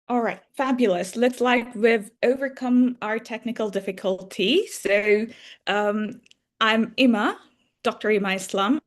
All right, fabulous. Looks like we've overcome our technical difficulty. I'm Ima, Dr. Ima Islam.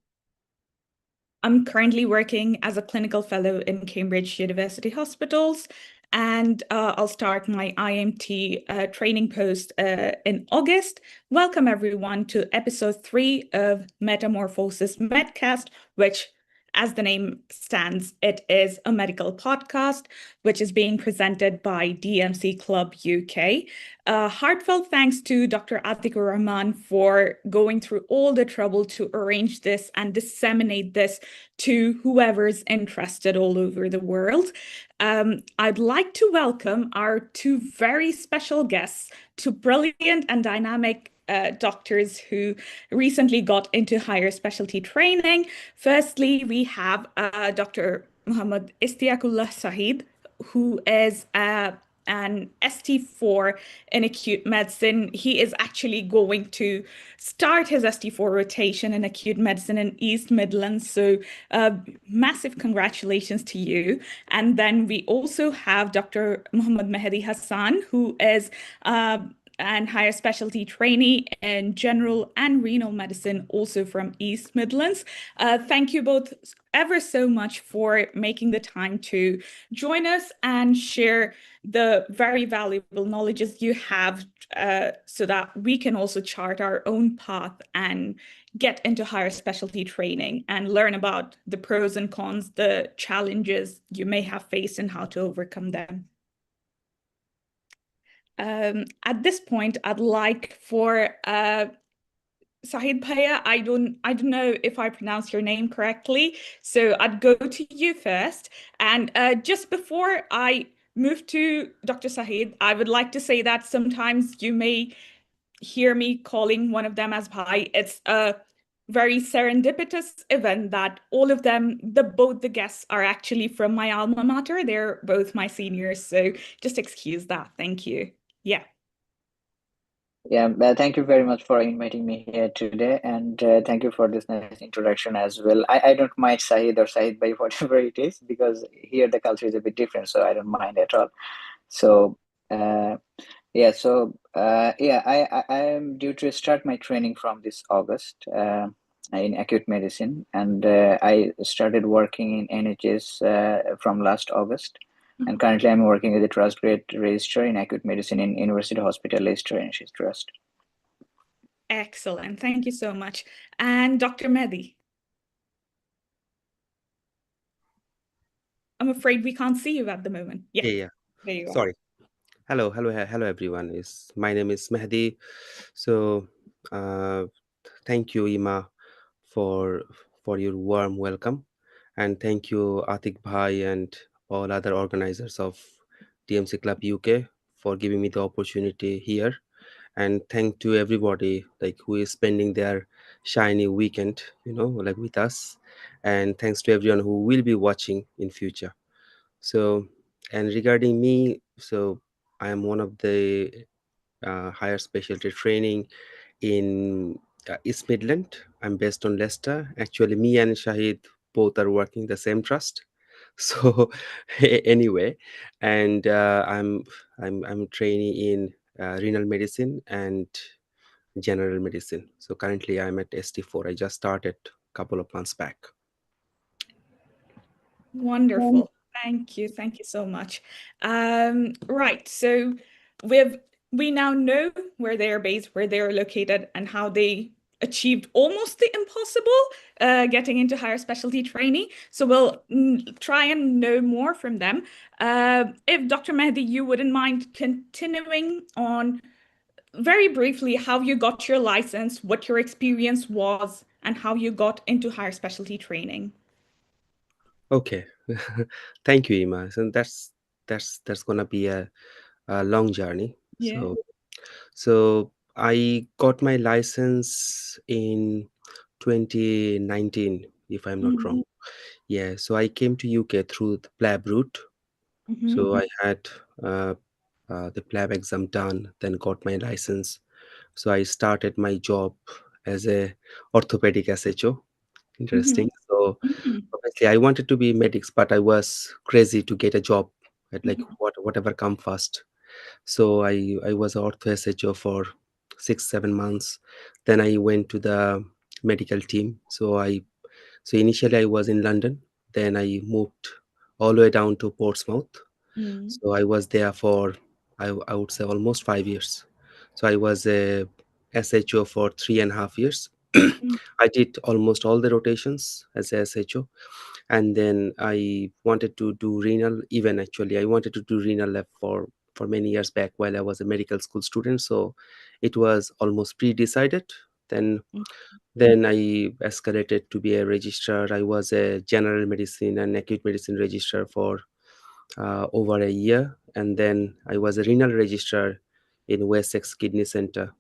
I'm currently working as a clinical fellow in Cambridge University Hospitals, and I'll start my IMT training post in August. Welcome, everyone, to episode 3 of Metamorphosis Medcast, which, as the name stands, it is a medical podcast which is being presented by DMC Club UK. Heartfelt thanks to Dr. Atikur Rahman for going through all the trouble to arrange this and disseminate this to whoever's interested all over the world. I'd like to welcome our two very special guests, two brilliant and dynamic doctors who recently got into higher specialty training. Firstly, we have Dr. Muhammad Estiak Sahid, who is an ST4 in acute medicine. He is actually going to start his ST4 rotation in acute medicine in East Midlands. So massive congratulations to you. And then we also have Dr. Muhammad Mehedi Hasan, who is and higher specialty trainee in general and renal medicine, also from East Midlands. Thank you both ever so much for making the time to join us and share the very valuable knowledges you have so that we can also chart our own path and get into higher specialty training and learn about the pros and cons, the challenges you may have faced and how to overcome them. At this point, I'd like for Sahid Bhaiya, I don't know if I pronounce your name correctly, so I'd go to you first. And just before I move to Dr. Sahid, I would like to say that sometimes you may hear me calling one of them as Bhai. It's a very serendipitous event that all of them, both the guests are actually from my alma mater. They're both my seniors, so just excuse that. Thank you. Yeah. Yeah, thank you very much for inviting me here today, and thank you for this nice introduction as well. I don't mind Sahid or Sahid Bhai, whatever it is, because here the culture is a bit different, so I don't mind at all. So, I am due to start my training from this August in acute medicine, and I started working in NHS from last August. And currently, I'm working as a trust grade registrar in acute medicine in University Hospital Leicester NHS Trust. Excellent. Thank you so much. And Dr. Mehdi? I'm afraid we can't see you at the moment. Yeah. There you Sorry. Hello, everyone. My name is Mehdi. So, thank you, Ima, for your warm welcome, and thank you, Atik Bhai, and all other organizers of DMC Club UK for giving me the opportunity here. And thank to everybody who is spending their shiny weekend, with us. And thanks to everyone who will be watching in future. So, and regarding me, so I am one of the higher specialty training in East Midland. I'm based on Leicester. Actually, me and Shahid both are working the same trust. So anyway, and I'm training in renal medicine and general medicine. So currently I'm at ST4. I just started a couple of months back. Wonderful. Thank you. Thank you so much. Right. So we now know where they're based, where they're located, and how they achieved almost the impossible, getting into higher specialty training. So we'll try and know more from them. If Dr. Mehdi, you wouldn't mind continuing on very briefly how you got your license, what your experience was, and how you got into higher specialty training. Okay. Thank you, Ima. So that's gonna be a long journey. Yeah. So I got my license in 2019, if I'm not wrong. Yeah, so I came to UK through the PLAB route. So I had the PLAB exam done, then got my license. So I started my job as a orthopedic SHO. Interesting. So obviously I wanted to be medics, but I was crazy to get a job like whatever come first. So I was ortho SHO for 6 7 months. Then I went to the medical team. So initially I was in London. Then I moved all the way down to Portsmouth. Mm. So I was there for I would say almost 5 years. So I was a SHO for 3.5 years. Mm. I did almost all the rotations as a SHO, and then I wanted to do renal. Even actually, I wanted to do renal lab for many years back while I was a medical school student. So it was almost pre-decided. Then Mm. then I escalated to be a registrar. I was a general medicine and acute medicine registrar for over a year, and then I was a renal registrar in Wessex Kidney Center.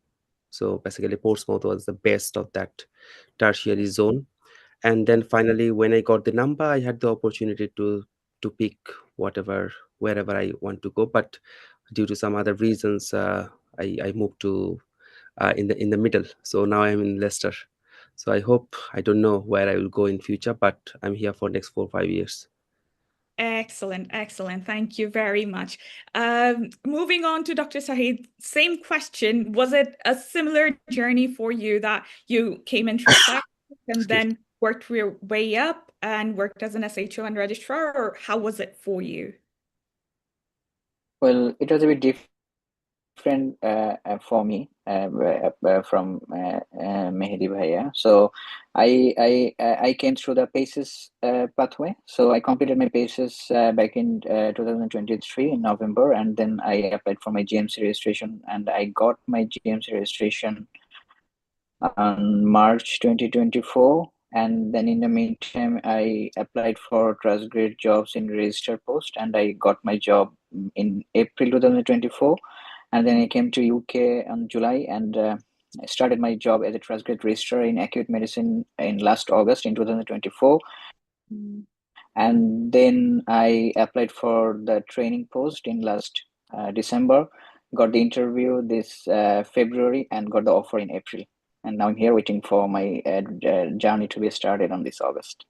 So basically, Portsmouth was the best of that tertiary zone. And then finally, when I got the number, I had the opportunity to pick whatever wherever I want to go. But due to some other reasons, I moved to in the middle. So now I'm in Leicester. So I hope, I don't know where I will go in future, but I'm here for next 4 5 years. Excellent, excellent. Thank you very much. Moving on to Dr. Sahid, same question. Was it a similar journey for you that you came in through practice and Excuse then worked your way up and worked as an SHO and registrar, or how was it for you? Well, it was a bit different for me from Mehedi Bhaiya. So I came through the PACES pathway. So I completed my PACES back in 2023 in November, and then I applied for my GMC registration, and I got my GMC registration on March 2024. And then in the meantime, I applied for trust grade jobs in registered post, and I got my job in April 2024. And then I came to UK on July, and I started my job as a trust grade registrar in acute medicine in last August in 2024. Mm. And then I applied for the training post in last December, got the interview this February, and got the offer in April. And now I'm here waiting for my journey to be started on this August.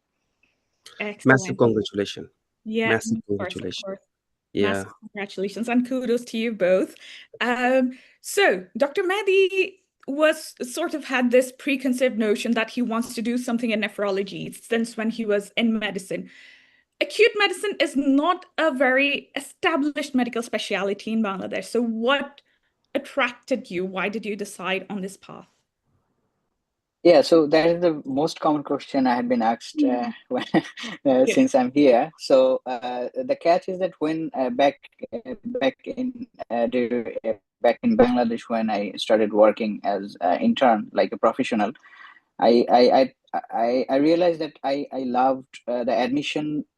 Massive Excellent. congratulations. Yeah, Massive of congratulations. course. Yeah. Massive congratulations and kudos to you both. So Dr. Mehdi was sort of had this preconceived notion that he wants to do something in nephrology since when he was in medicine. Acute medicine is not a very established medical specialty in Bangladesh. So what attracted you? Why did you decide on this path? Yeah, so that is the most common question I have been asked Yeah. since I'm here. So the catch is that when back in back in Bangladesh, when I started working as intern, like a professional, I realized that I loved the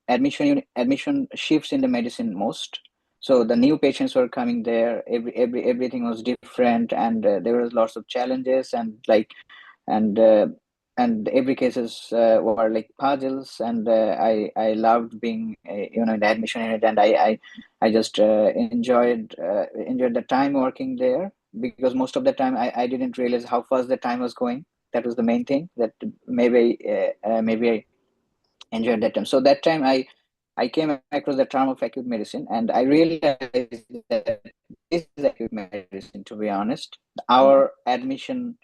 admission shifts in the medicine most. So the new patients were coming there. Everything was different, and there was lots of challenges, and uh, and every cases were like puzzles, and I loved being in the admission unit, and I just enjoyed the time working there, because most of the time I didn't realize how fast the time was going. That was the main thing, that maybe I enjoyed that time. So that time I came across the term of acute medicine, and I realized that this is acute medicine, to be honest. Our admission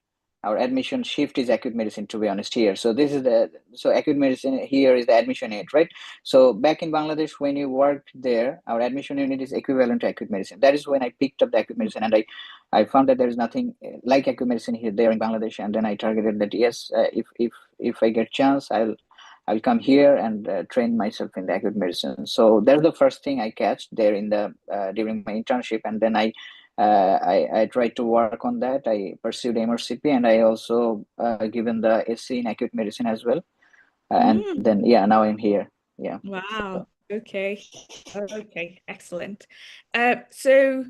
our admission shift is acute medicine, to be honest, here. So this is the so acute medicine here is the admission unit, right? So back in Bangladesh, when you worked there, our admission unit is equivalent to acute medicine. That is when I picked up the acute medicine, and I found that there is nothing like acute medicine here there in Bangladesh. And then I targeted that, yes, if I get chance, I'll come here and train myself in the acute medicine. So that's the first thing I catch there in the during my internship, and then I tried to work on that. I pursued MRCP, and I also given the SC in acute medicine as well. And then yeah, now I'm here. Yeah. Wow. Okay. Okay. Excellent. So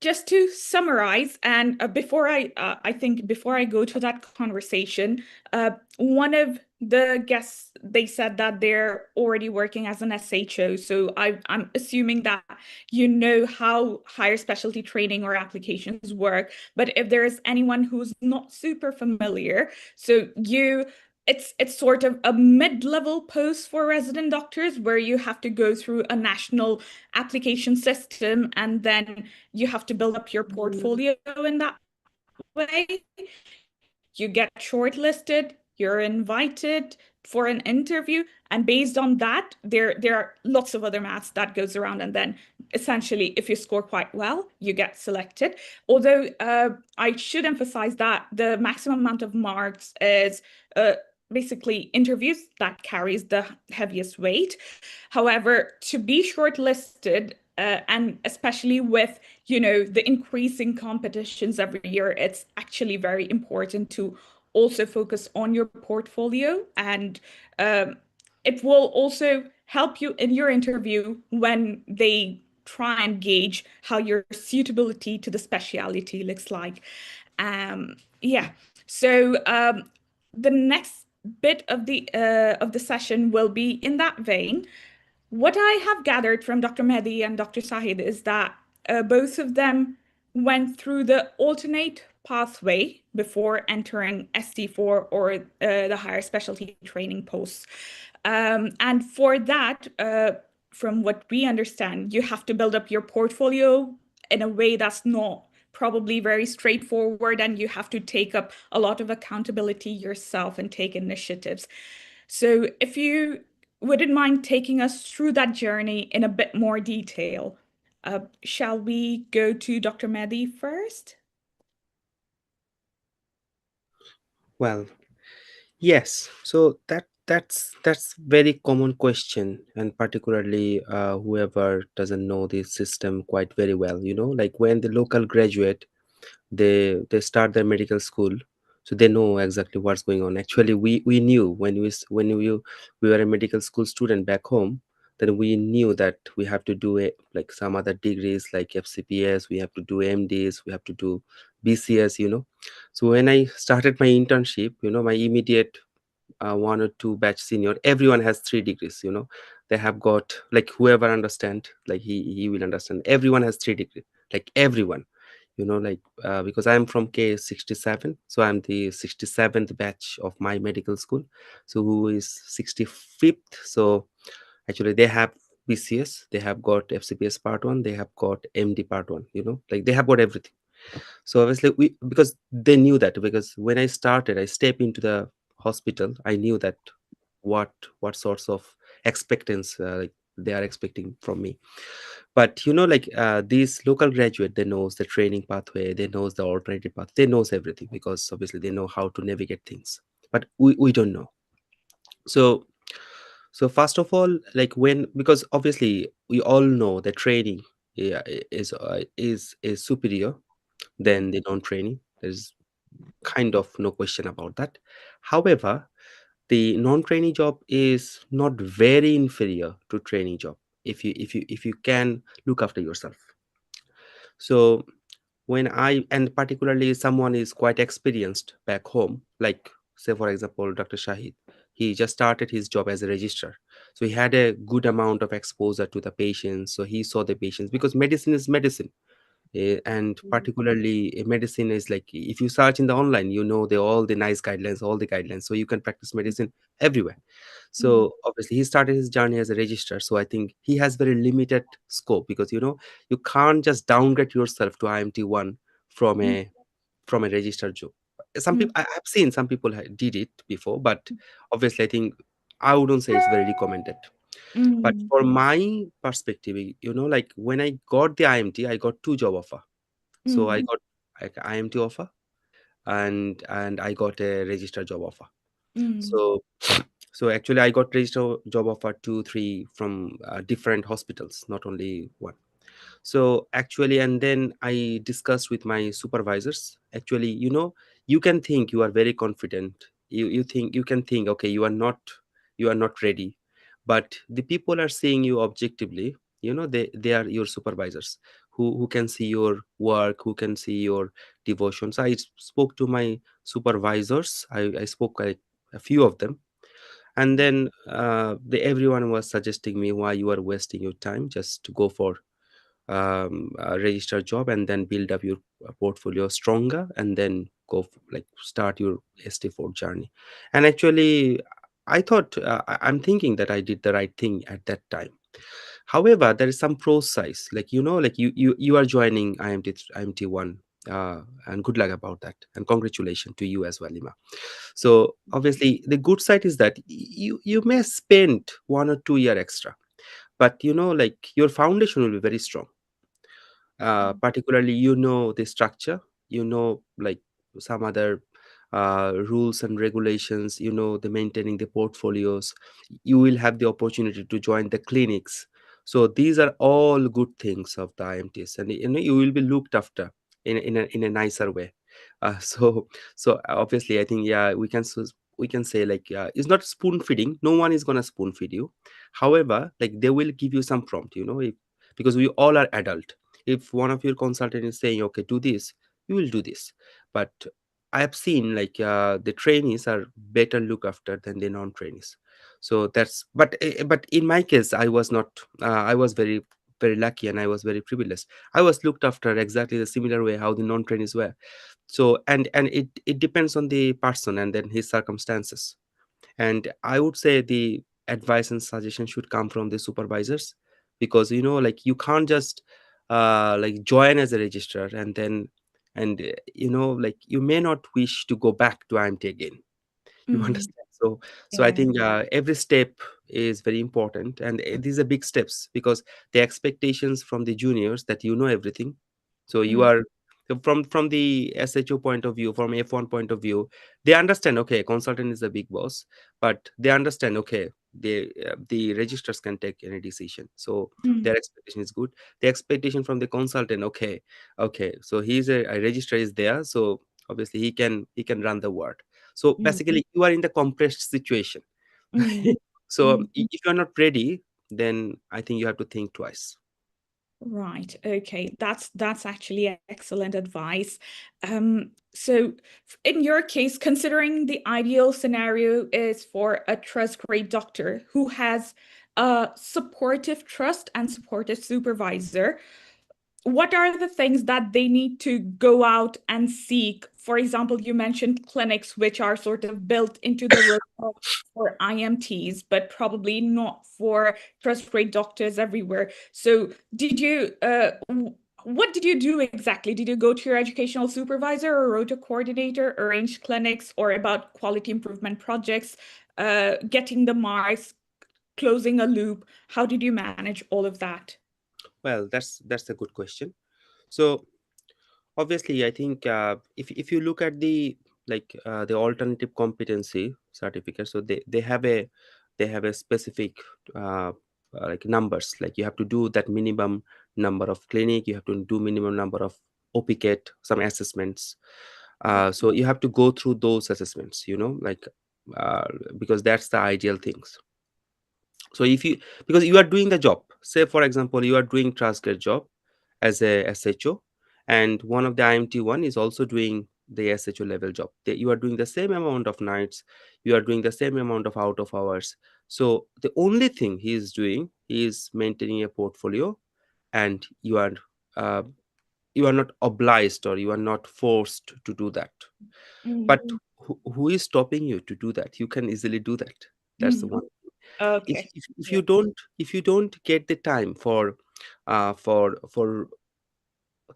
just to summarize, and I think before I go to that conversation, one of the guests, they said that they're already working as an SHO. So I'm assuming that you know how higher specialty training or applications work. But if there is anyone who's not super familiar, so you it's sort of a mid-level post for resident doctors where you have to go through a national application system and then you have to build up your portfolio in that way. You get shortlisted, you're invited for an interview, and based on that, there are lots of other maths that goes around, and then essentially, if you score quite well, you get selected. Although I should emphasize that the maximum amount of marks is basically interviews that carries the heaviest weight. However, to be shortlisted, and especially with the increasing competitions every year, it's actually very important to also focus on your portfolio, and um, it will also help you in your interview when they try and gauge how your suitability to the specialty looks like. Yeah, so the next bit of the session will be in that vein. What I have gathered from Dr. Mehedi and Dr. Sahid is that both of them went through the alternate pathway before entering ST4 or the higher specialty training posts. And for that, from what we understand, you have to build up your portfolio in a way that's not probably very straightforward, and you have to take up a lot of accountability yourself and take initiatives. So if you wouldn't mind taking us through that journey in a bit more detail, shall we go to Dr. Mehdi first? Well, yes. So that's very common question, and particularly whoever doesn't know this system quite very well, like when the local graduate, they start their medical school, so they know exactly what's going on. Actually, we knew when we were a medical school student back home, then we knew that we have to do it like some other degrees like FCPS, we have to do MDs, we have to do BCS. So when I started my internship, my immediate one or two batch senior, everyone has 3 degrees. They have got, like, whoever understand, like he will understand, everyone has 3 degrees, like everyone. Like because I'm from K67, so I'm the 67th batch of my medical school, so who is 65th. So actually they have BCS, they have got FCPS part 1, they have got MD part 1, like they have got everything. So obviously we, because they knew that, because when I started, I step into the hospital, I knew that what sorts of expectance like they are expecting from me. But like these local graduate, they knows the training pathway, they knows the alternative path, they knows everything, because obviously they know how to navigate things, but we don't know. So first of all, like, when, because obviously we all know that training, yeah, is superior than the non-training. There's kind of no question about that. However, the non-training job is not very inferior to training job, if you can look after yourself. So when I, and particularly someone is quite experienced back home, like, say for example, Dr. Shahid, he just started his job as a registrar, so he had a good amount of exposure to the patients, so he saw the patients, because medicine is medicine. And particularly medicine is like, if you search in the online, the all the nice guidelines, all the guidelines, so you can practice medicine everywhere. Mm, So obviously he started his journey as a registrar, so I think he has very limited scope, because you can't just downgrade yourself to IMT1 from mm, a registered job. Some mm, people, I've seen some people did it before, but obviously I think I wouldn't say it's very recommended. But mm, for my perspective, like when I got the IMT, I got 2 job offer. So I mm, got like IMT offer, and I got a registered job offer. mm, So actually I got registered job offer 2 3 from different hospitals, not only one. So actually, and then I discussed with my supervisors. Actually, you can think you are very confident, you think, you can think, okay, you are not ready, but the people are seeing you objectively. They are your supervisors, who can see your work, who can see your devotions. I spoke to my supervisors, I spoke like a few of them, and then everyone was suggesting me, why you are wasting your time, just to go for register job, and then build up your portfolio stronger, and then like start your ST4 journey. And actually, I thought I'm thinking that I did the right thing at that time. However, there is some process, like like you are joining IMT1, and good luck about that, and congratulations to you as well, Ima. So obviously the good side is that you may spend 1 or 2 year extra, but like your foundation will be very strong. Particularly, the structure, like some other rules and regulations, the maintaining the portfolios. You will have the opportunity to join the clinics. So these are all good things of the IMTs, and you will be looked after in a nicer way. So obviously, I think, yeah, we can say, like, it's not spoon feeding. No one is gonna spoon feed you. However, like, they will give you some prompt, because we all are adult. If one of your consultant is saying, okay, do this, you will do this. But I have seen, like, the trainees are better looked after than the non-trainees. So that's, but in my case, I was not, I was very, very lucky, and I was very privileged. I was looked after exactly the similar way how the non-trainees were. So, and it depends on the person and then his circumstances. And I would say the advice and suggestion should come from the supervisors, because like, you can't just like join as a registrar, and then, and like, you may not wish to go back to IMT again. You Mm, understand? So I yeah. think every step is very important, and these are big steps, because the expectations from the juniors that everything. So you Mm, are, from the SHO point of view, from F1 point of view, they understand, okay, consultant is the big boss, but they understand, okay, the registrars can take any decision. So mm, their expectation is good. The expectation from the consultant, okay, so he's a registrar is there, so obviously he can run the ward. So mm, basically, you are in the compressed situation. mm, So mm. if you are not ready, then I think you have to think twice. Right. Okay. That's actually excellent advice. So in your case, considering the ideal scenario is for a trust grade doctor who has a supportive trust and supportive supervisor, what are the things that they need to go out and seek? For example, you mentioned clinics, which are sort of built into the rota for IMTs, but probably not for trust grade doctors everywhere. So, what did you do exactly? Did you go to your educational supervisor or rota coordinator, arrange clinics, or about quality improvement projects, getting the marks, closing a loop? How did you manage all of that? Well, that's a good question. So obviously, I think, if you look at the alternative competency certificate, so they have a specific like numbers, like you have to do that minimum number of clinic, you have to do minimum number of OPCAT, some assessments. So you have to go through those assessments, like, uh, because that's the ideal things. So if you, because you are doing the job, say for example, you are doing transcript job as a SHO, and one of the IMT1 is also doing the SHO level job. You are doing the same amount of nights, you are doing the same amount of out of hours. So the only thing he is doing, he is maintaining a portfolio, and uh, you are not obliged, or you are not forced to do that. Mm, But who is stopping you to do that? You can easily do that. That's the mm. one. if Okay. if, if Yeah. you don't get the time for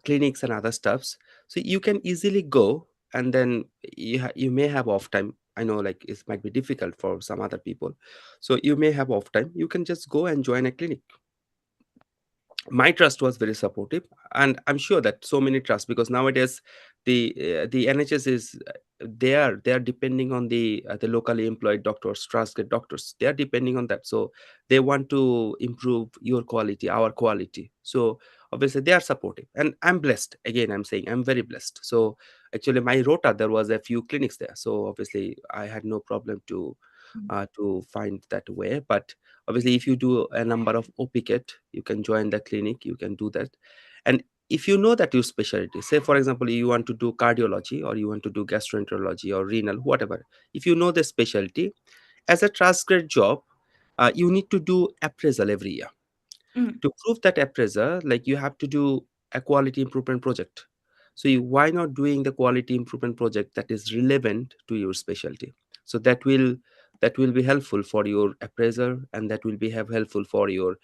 clinics and other stuffs, so you can easily go, and then you may have off time. I know, like, it might be difficult for some other people, so you may have off time, you can just go and join a clinic. My trust was very supportive, and I'm sure that so many trusts, because nowadays the NHS is, they are depending on the locally employed doctors, trusted doctors. They are depending on that, so they want to improve your quality, our quality. So obviously they are supportive, and I'm blessed. Again, I'm saying I'm very blessed. So actually, my rota, there was a few clinics there, so obviously I had no problem to find that way. But obviously, if you do a number of OPCAT, you can join the clinic, you can do that. And if you know that your specialty, say for example, you want to do cardiology, or you want to do gastroenterology or renal, whatever, if you know the specialty, as a transcript job, you need to do appraisal every year. Mm, To prove that appraiser, like you have to do a quality improvement project. So why not doing the quality improvement project that is relevant to your specialty? So that will be helpful for your appraiser, and that will be helpful for your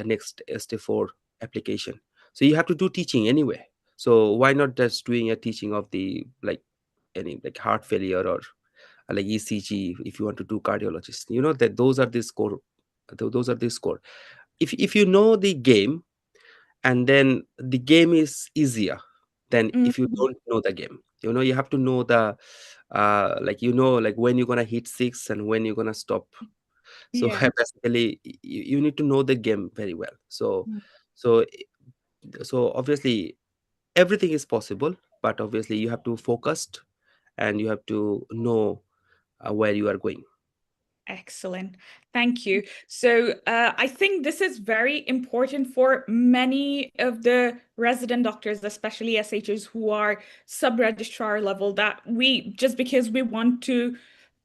next ST4 application. So you have to do teaching anyway. So why not just doing a teaching of the like any like heart failure or like ECG if you want to do cardiologist? You know that those are the score. Those are the score. If you know the game, and then the game is easier than mm, if you don't know the game. You know, you have to know the like, you know, like when you're gonna hit six and when you're gonna stop. So yeah. basically you need to know the game very well. So Mm. so so obviously everything is possible, but obviously you have to focused, and you have to know where you are going. Excellent. Thank you. So, I think this is very important for many of the resident doctors, especially SHs who are sub-registrar level, that we, just because we want to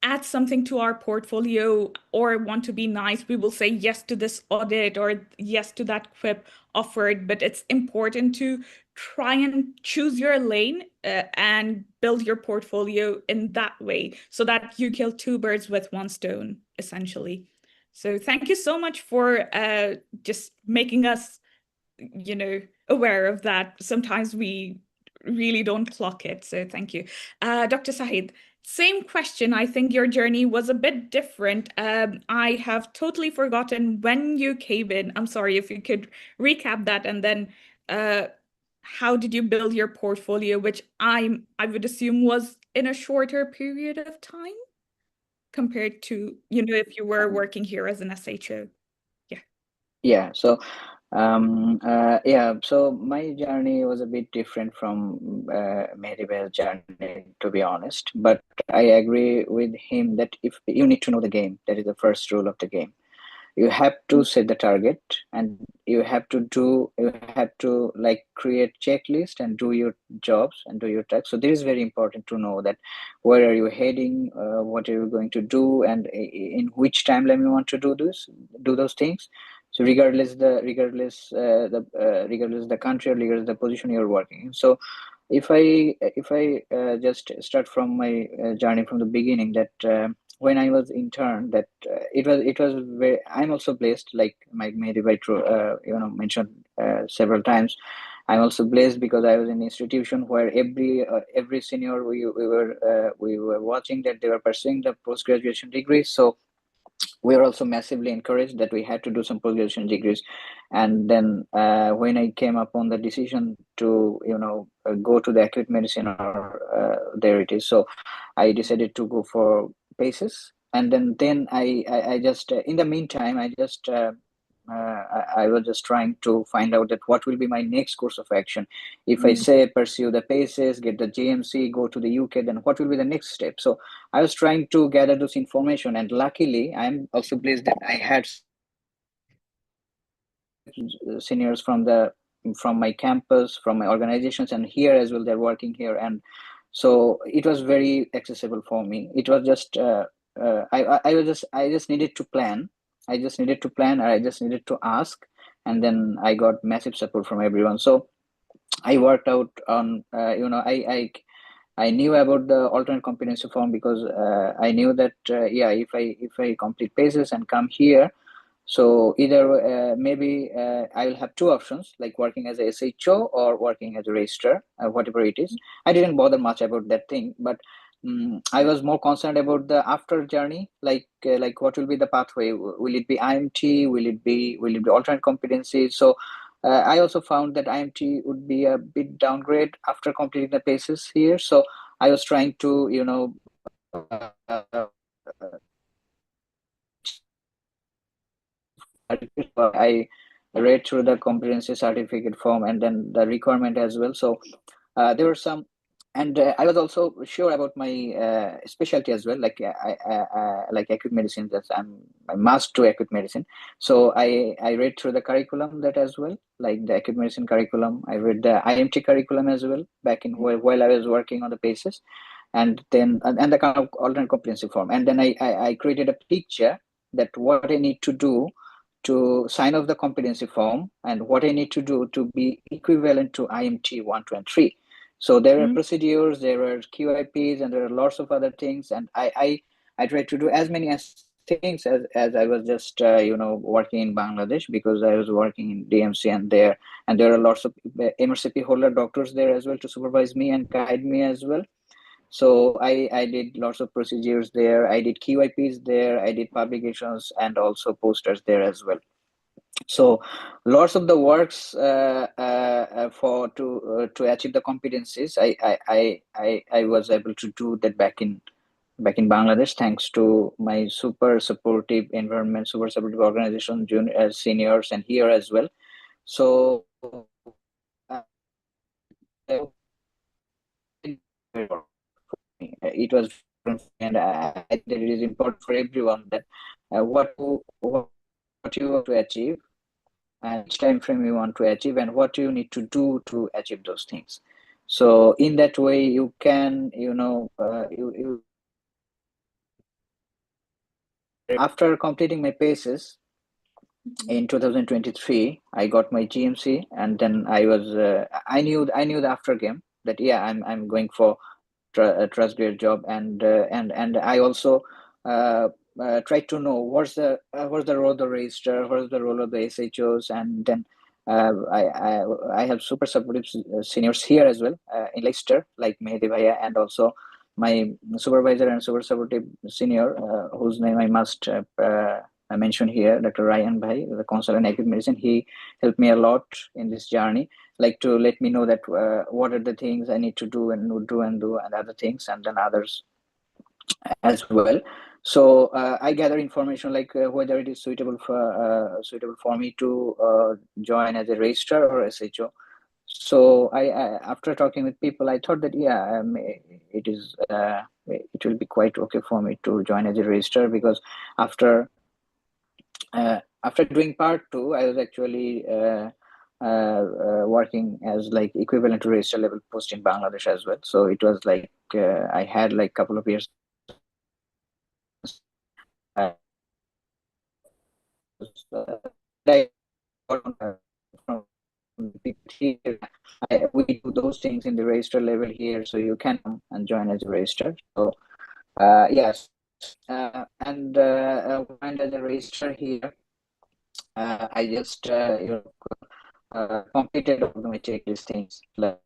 add something to our portfolio or want to be nice, we will say yes to this audit or yes to that quip offered. But it's important to try and choose your lane and build your portfolio in that way so that you kill two birds with one stone, essentially. So thank you so much for just making us, aware of that. Sometimes we really don't clock it. So thank you. Dr. Sahid, same question. I think your journey was a bit different. I have totally forgotten when you came in. I'm sorry if you could recap that, and then uh, how did you build your portfolio, which I would assume was in a shorter period of time compared to, if you were working here as an SHO. Yeah. Yeah, so so my journey was a bit different from Mehedi's journey, to be honest. But I agree with him that if you need to know the game, that is the first rule of the game. You have to set the target, and you have to like create checklist and do your jobs and do your tasks. So this is very important to know that where are you heading, what are you going to do, and in which timeline you want to do those things. So regardless the country or regardless the position you're working in. So if I just start from my journey from the beginning, that when I was intern, that it was very. I'm also blessed, like my Mehedi mentioned several times. I'm also blessed because I was in an institution where every senior we were watching that they were pursuing the post graduation degree. So we were also massively encouraged that we had to do some post-graduation degrees. And then when I came upon the decision to go to the acute medicine, or there it is, so I decided to go for paces. And then I just in the meantime I was just trying to find out that what will be my next course of action. If I Mm. say pursue the paces, get the GMC, go to the UK, then what will be the next step? So I was trying to gather those information, and luckily, I'm also pleased that I had seniors from my campus, from my organizations, and here as well. They're working here, and so it was very accessible for me. It was just I just needed to plan. I just needed to plan, or I just needed to ask, and then I got massive support from everyone. So I worked out on I knew about the alternate competency form because I knew that if I complete paces and come here, so either maybe I will have two options, like working as a SHO or working as a registrar, whatever it is. I didn't bother much about that thing, but I was more concerned about the after journey, like what will be the pathway? Will it be IMT? Will it be alternate competency? So I also found that IMT would be a bit downgrade after completing the paces here. So I was trying to I read through the comprehensive certificate form and then the requirement as well. So there were some, and I was also sure about my specialty as well, like like acute medicine. That I must do acute medicine. So I read through the curriculum that as well, like the acute medicine curriculum. I read the IMT curriculum as well back in while I was working on the basis, and then and the kind of alternate comprehensive form. And then I created a picture that what I need to do to sign off the competency form and what I need to do to be equivalent to IMT 1, 2, and 3. So there are procedures, there are QIPs, and there are lots of other things. And I tried to do as many things as I was just working in Bangladesh, because I was working in DMC, and there are lots of MRCP holder doctors there as well to supervise me and guide me as well. So I did lots of procedures there. I did QIPs there. I did publications and also posters there as well. So lots of the works to achieve the competencies, I was able to do that back in Bangladesh, thanks to my super supportive environment, super supportive organization, junior, seniors, and here as well. So it was, and I think that it is important for everyone that what you want to achieve, and which time frame you want to achieve, and what you need to do to achieve those things. So in that way, you can, after completing my paces in 2023, I got my GMC, and then I knew the after game that I'm going for a trust grade job, and I also tried to know what's the role of the registrar, what's the role of the SHOs, and then I have super supportive seniors here as well in Leicester, like Mehedi Bhaiya, and also my supervisor and super supportive senior, whose name I must mention here, Dr. Ryan Bhai, the consultant in acute medicine. He helped me a lot in this journey, like to let me know that what are the things I need to do and other things, and then others as well. So I gather information like whether it is suitable for me to join as a registrar or SHO. So I after talking with people, I thought that it will be quite okay for me to join as a registrar, because after doing part 2, I was actually working as like equivalent to registrar level post in Bangladesh as well. So it was like I had like a couple of years from here. We do those things in the registrar level here, so you can come and join as a registrar. So yes, and as a registrar here, I just completed all my checklist things like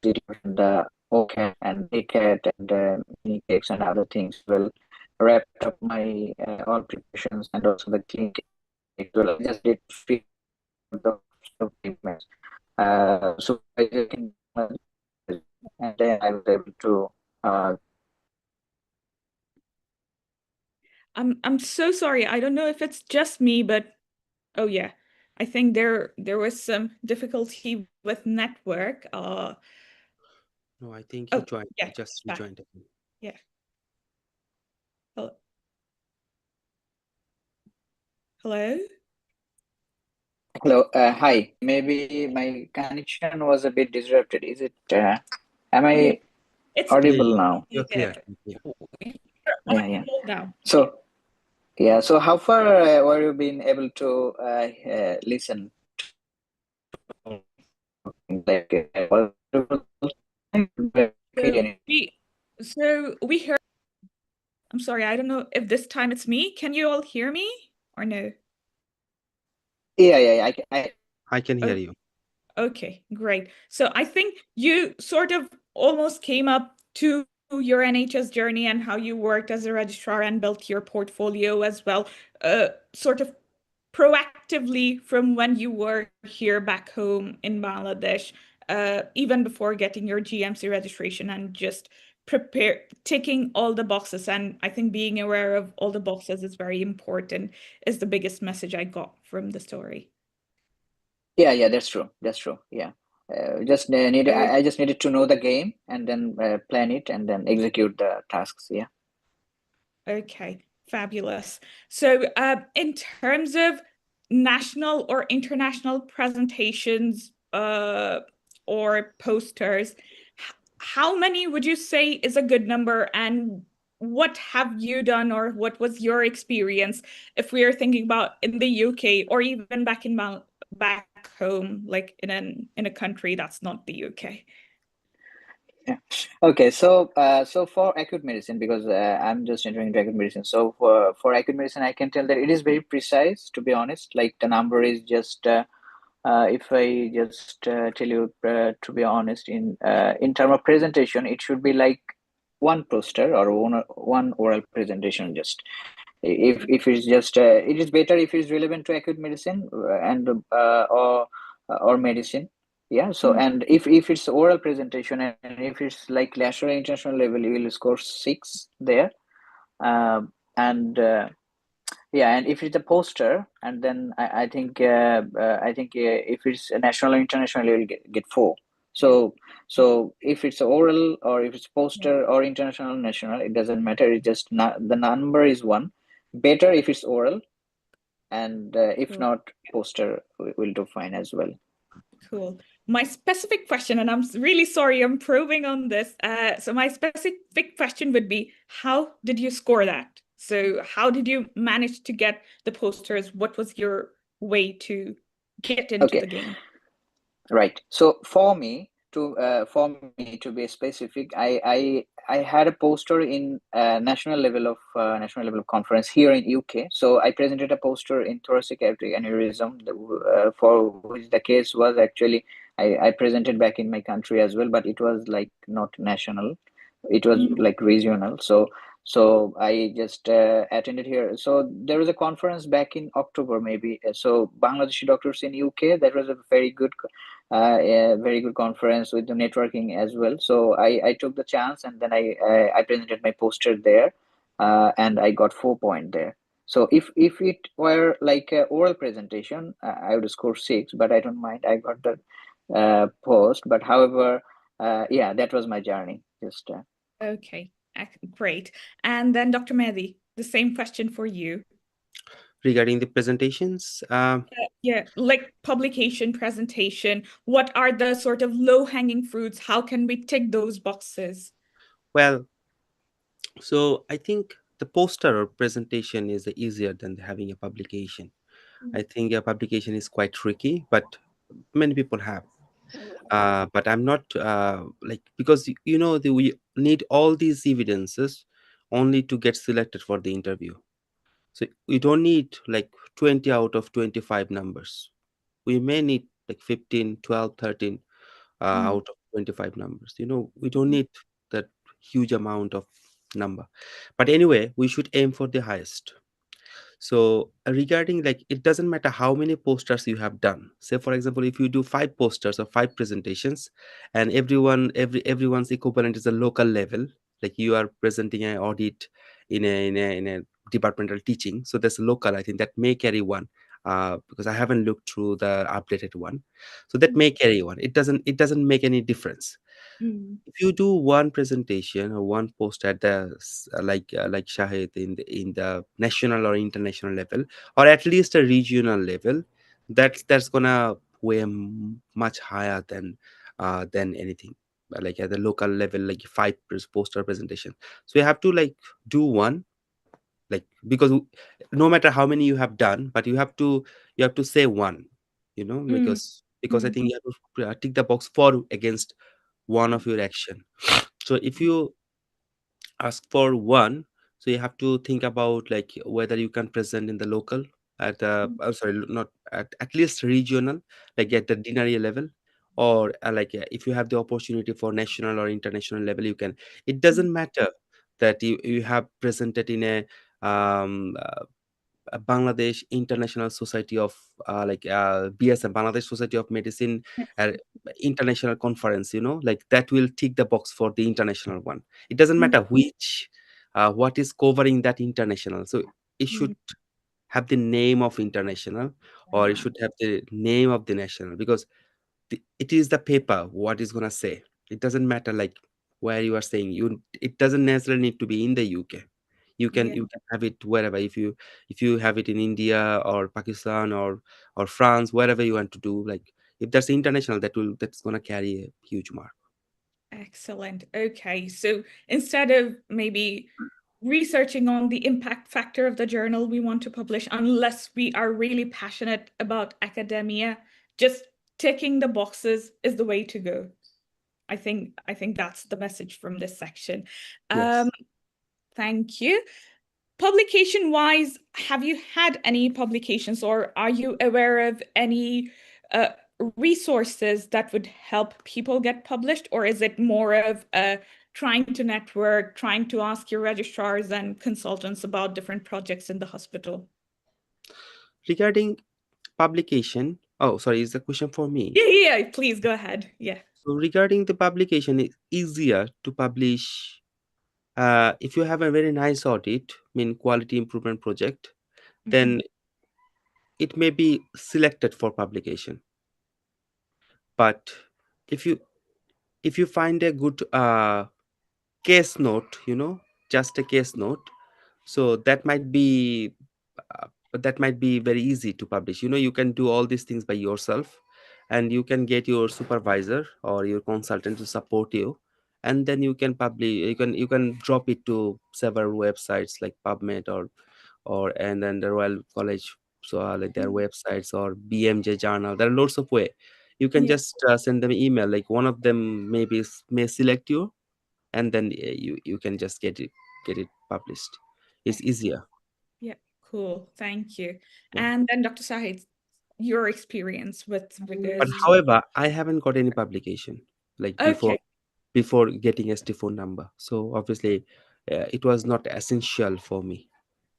the OCAT and ACAT and cakes and other things. Well, wrapped up my all preparations and also the clinic. Well, I just did few of the treatments. So I can, and then I was able to. I'm so sorry. I don't know if it's just me, but oh yeah, I think there was some difficulty with network. No, I think he Oh joined. yeah, He just back. rejoined again. Yeah. Hello. Hello. Hello, hi. Maybe my connection was a bit disrupted. Is it? Am I It's audible now? You're clear. Yeah. Yeah. now. So yeah. So how far were you been able to listen? Like, So we heard. I'm sorry, I don't know if this time it's me. Can you all hear me or no? Yeah. I can hear you. Okay, great. So I think you sort of almost came up to your NHS journey and how you worked as a registrar and built your portfolio as well, sort of proactively from when you were here back home in Bangladesh, even before getting your GMC registration, and just ticking all the boxes. And I think being aware of all the boxes is very important, is the biggest message I got from the story. Yeah. That's true. Yeah. I just needed to know the game and then plan it and then execute the tasks. Yeah. Okay, fabulous. So, in terms of national or international presentations or posters, how many would you say is a good number? And what have you done, or what was your experience if we are thinking about in the UK or even back home, like in a country that's not the UK? Yeah. Okay. So for acute medicine, because I'm just entering into acute medicine. So for acute medicine, I can tell that it is very precise. To be honest, like the number is just. If I just tell you, to be honest, in term of presentation, it should be like one poster or one oral presentation. Just if it's just it is better if it's relevant to acute medicine and or medicine. Yeah. So Mm, and if it's oral presentation and if it's like national international level, you will score 6 there. And Yeah, and if it's a poster, and then I think if it's a national or international, you'll get 4. yeah. So if it's oral or if it's poster or international national, it doesn't matter. It just the number is 1. Better if it's oral, and if Cool. not poster, will do fine as well. Cool. My specific question, and I'm really sorry I'm probing on this. So my specific question would be, how did you score that? So how did you manage to get the posters? What was your way to get into Okay. the game? Right. So for me to be specific, I had a poster in national level of conference here in UK. So I presented a poster in thoracic aortic aneurysm, for which the case was actually I presented back in my country as well, but it was like not national. It was Mm, like regional. So I just attended here. So there was a conference back in October maybe. So Bangladeshi doctors in UK. That was a very good conference with the networking as well. So I took the chance, and then I presented my poster there, and I got 4 point there. So if it were like an oral presentation, I would score 6, but I don't mind. I got the post, but however, yeah, that was my journey. Just okay, great. And then Dr. Mehdi, the same question for you. Regarding the presentations, Yeah, like publication, presentation, what are the sort of low-hanging fruits? How can we tick those boxes? well, so I think the poster or presentation is easier than having a publication. I think a publication is quite tricky, but many people have. But I'm not like, because we need all these evidences only to get selected for the interview. So we don't need like 20 out of 25 numbers. We may need like 15, 12, 13 Mm, out of 25 numbers. We don't need that huge amount of number. But anyway, we should aim for the highest. So regarding, like, it doesn't matter how many posters you have done. Say for example, if you do 5 posters or 5 presentations, and everyone's equivalent is a local level, like you are presenting an audit in a departmental teaching, so that's local. I think that may carry 1, because I haven't looked through the updated one. So that may carry 1. It doesn't make any difference. mm, If you do one presentation or one post at the like Shahid in the national or international level, or at least a regional level, that's gonna weigh much higher than anything like at the local level, like poster presentation. So you have to like do one, like, because no matter how many you have done, but you have to say one, mm, because I mm, think you have to tick the box for against one of your action. So if you ask for one, so you have to think about like whether you can present in the local, at I'm sorry, not at least regional, like at the dinari level, or like if you have the opportunity for national or international level, you can. It mm, doesn't matter that you have presented in um uh, a Bangladesh International Society of BSM, Bangladesh Society of Medicine, uh, international conference, like that will tick the box for the international one. It doesn't mm, matter which, what is covering that international. So it mm. should have the name of international, or it Yeah, should have the name of the national, because it is the paper what is gonna say. It doesn't matter like where you are saying. It doesn't necessarily need to be in the UK. you can yeah, you can have it wherever. If you have it in India or Pakistan or France, wherever you want to do, like, if that's international, that's gonna carry a huge mark. excellent. Okay, so instead of maybe researching on the impact factor of the journal we want to publish unless we are really passionate about academia. Just ticking the boxes is the way to go. I think that's the message from this section. Yes. Thank you. Publication-wise, have you had any publications, or are you aware of any resources that would help people get published, or is it more of trying to network, trying to ask your registrars and consultants about different projects in the hospital? Regarding publication, oh, sorry, is the question for me? Yeah, please go ahead. Yeah. So regarding the publication, it's easier to publish if you have a very nice audit, quality improvement project, then it may be selected for publication. But if you find a good case note, just a case note, so that might be very easy to publish. You can do all these things by yourself, and you can get your supervisor or your consultant to support you, and then you can publish. You can drop it to several websites like PubMed and then the Royal College, so like their websites, or BMJ journal. There are lots of way. You can Yeah. just send them email, like one of them may select you, and then you can just get it published. It's easier. Yeah, cool. Thank you. Yeah. And then Dr. Sahid, your experience with But regards to... however, I haven't got any publication like before Okay. before getting ST phone number. So obviously, it was not essential for me.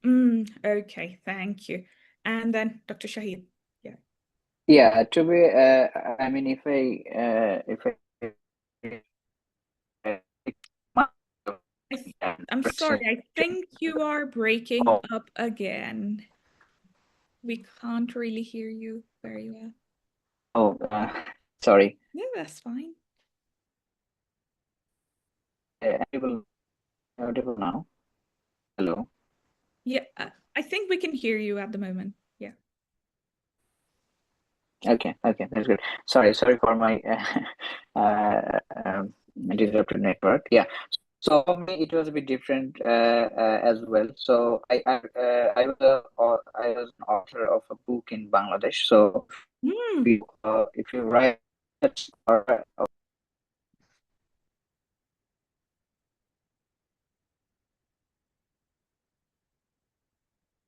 Okay, thank you. And then Dr. Shahid. Yeah. Yeah, to be, I mean, if I'm sorry, I think you are breaking up again. We can't really hear you very well. Oh, sorry. No, that's fine. Audible now. Hello. Yeah, I think we can hear you at the moment. Yeah. Okay, that's good. Sorry for my disrupted network. Yeah. So for me, it was a bit different as well. So I was an author of a book in Bangladesh. So if you write or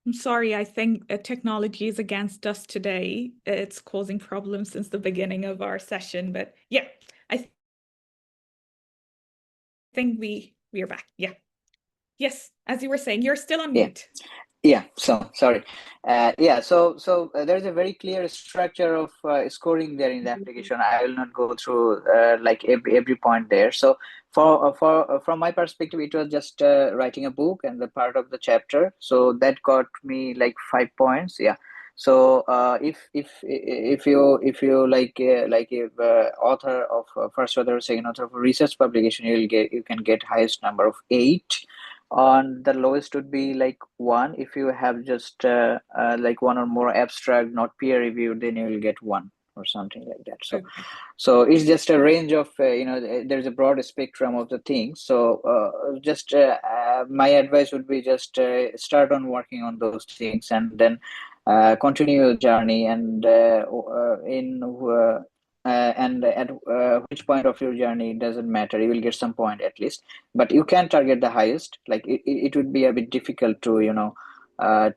I'm sorry, I think technology is against us today. It's causing problems since the beginning of our session, but yeah, I think we are back. Yeah. Yes, as you were saying, you're still on mute. Yeah, so sorry. So there's a very clear structure of scoring there in the application. I will not go through like every point there. So from my perspective, it was just writing a book and the part of the chapter. So that got me like 5 points. Yeah. So if you like if author of first author, second author of a research publication, you can get highest number of 8. On the lowest would be like 1. If you have just like one or more abstract, not peer reviewed, then you will get 1 or something like that. So Okay. so it's just a range of there's a broad spectrum of the things. So just my advice would be just start on working on those things, and then continue your journey, and and at which point of your journey, it doesn't matter, you will get some point at least, but you can target the highest. Like it would be a bit difficult to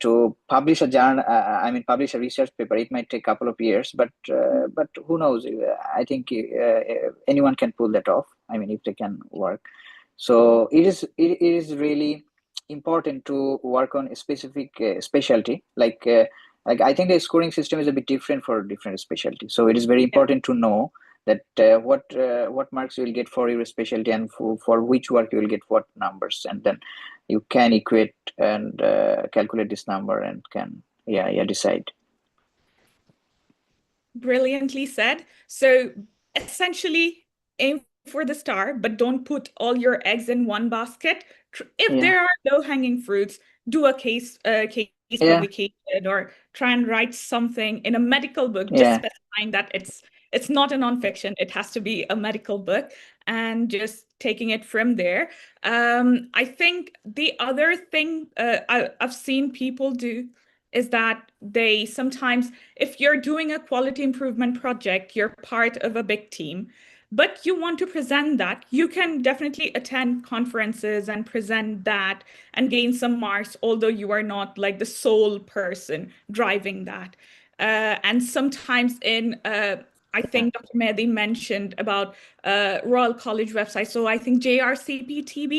to publish a journal, publish a research paper. It might take a couple of years, but who knows? I think anyone can pull that off. I mean, if they can work. So it is really important to work on a specific specialty. Like I think the scoring system is a bit different for different specialty. So it is very important to know that what marks you will get for your specialty, and for which work you will get what numbers, and then you can equate and calculate this number and can decide. Brilliantly said. So essentially, aim for the star, but don't put all your eggs in one basket. If there are low-hanging fruits, do a case publication, or try and write something in a medical book, just specifying that it's it's not a nonfiction. It has to be a medical book, and just taking it from there. I think the other thing I've seen people do is that they sometimes, if you're doing a quality improvement project, you're part of a big team, but you want to present that, you can definitely attend conferences and present that and gain some marks, although you are not like the sole person driving that. And sometimes I think Dr. Mehdi mentioned about Royal College website. So I think JRCPTB,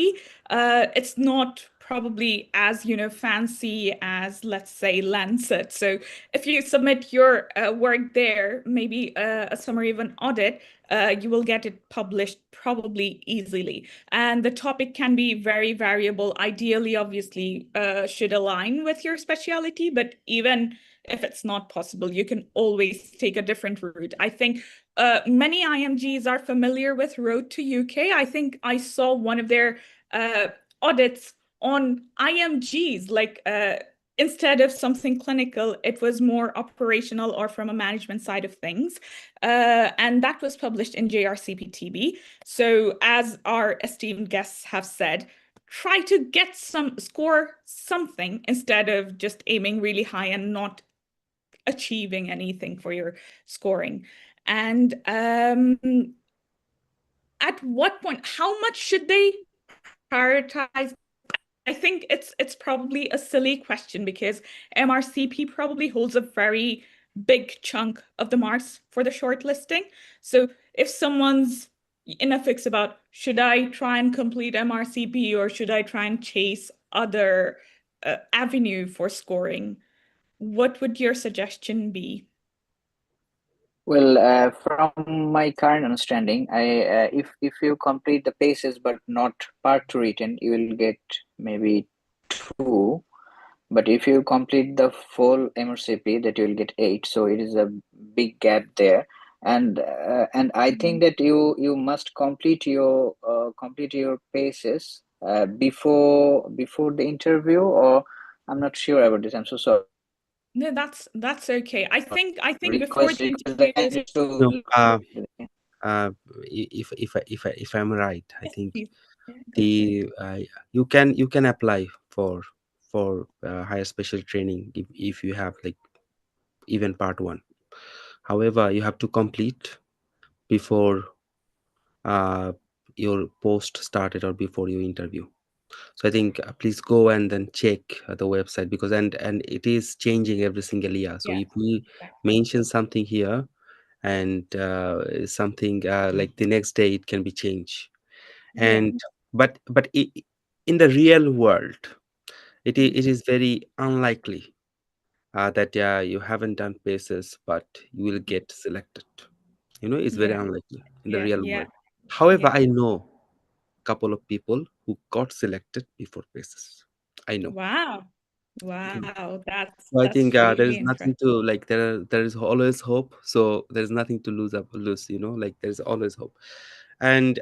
it's not probably as, fancy as, let's say, Lancet. So if you submit your work there, maybe a summary of an audit, you will get it published probably easily. And the topic can be very variable. Ideally, obviously, should align with your specialty, but even if it's not possible, you can always take a different route. I think many IMGs are familiar with Road to UK. I think I saw one of their audits on IMGs, like instead of something clinical, it was more operational or from a management side of things. And that was published in JRCPTB. So as our esteemed guests have said, try to score something instead of just aiming really high and not achieving anything for your scoring. And at what point, how much should they prioritize? I think it's probably a silly question because MRCP probably holds a very big chunk of the marks for the shortlisting. So if someone's in a fix about should I try and complete MRCP or should I try and chase other avenue for scoring, what would your suggestion be? Well, from my current understanding, if you complete the paces but not part two written, you will get maybe two. But if you complete the full MRCP, that you will get eight. So it is a big gap there. And I think that you must complete your paces before the interview, or I'm not sure about this. I'm so sorry. No, that's okay. I think before Request the request the interview, candidates No, to. uh, if I'm right, I yes, think please. the you can apply for higher special training if you have like even part one. However, you have to complete before uh, your post started or before your interview. So I think please go and then check the website, because and it is changing every single year. So Yes, if we exactly. mention something here and something like the next day it can be changed. Yeah. And but in the real world, it Mhm. is very unlikely that you haven't done paces but you will get selected. It's very Yeah. unlikely in the Yeah. real Yeah. world. However, Yeah. I know couple of people who got selected before paces. I know. Wow. Okay. Wow. That's So I think that's there really is nothing interesting. to like. There is always hope. So there is nothing to lose. Like there is always hope. And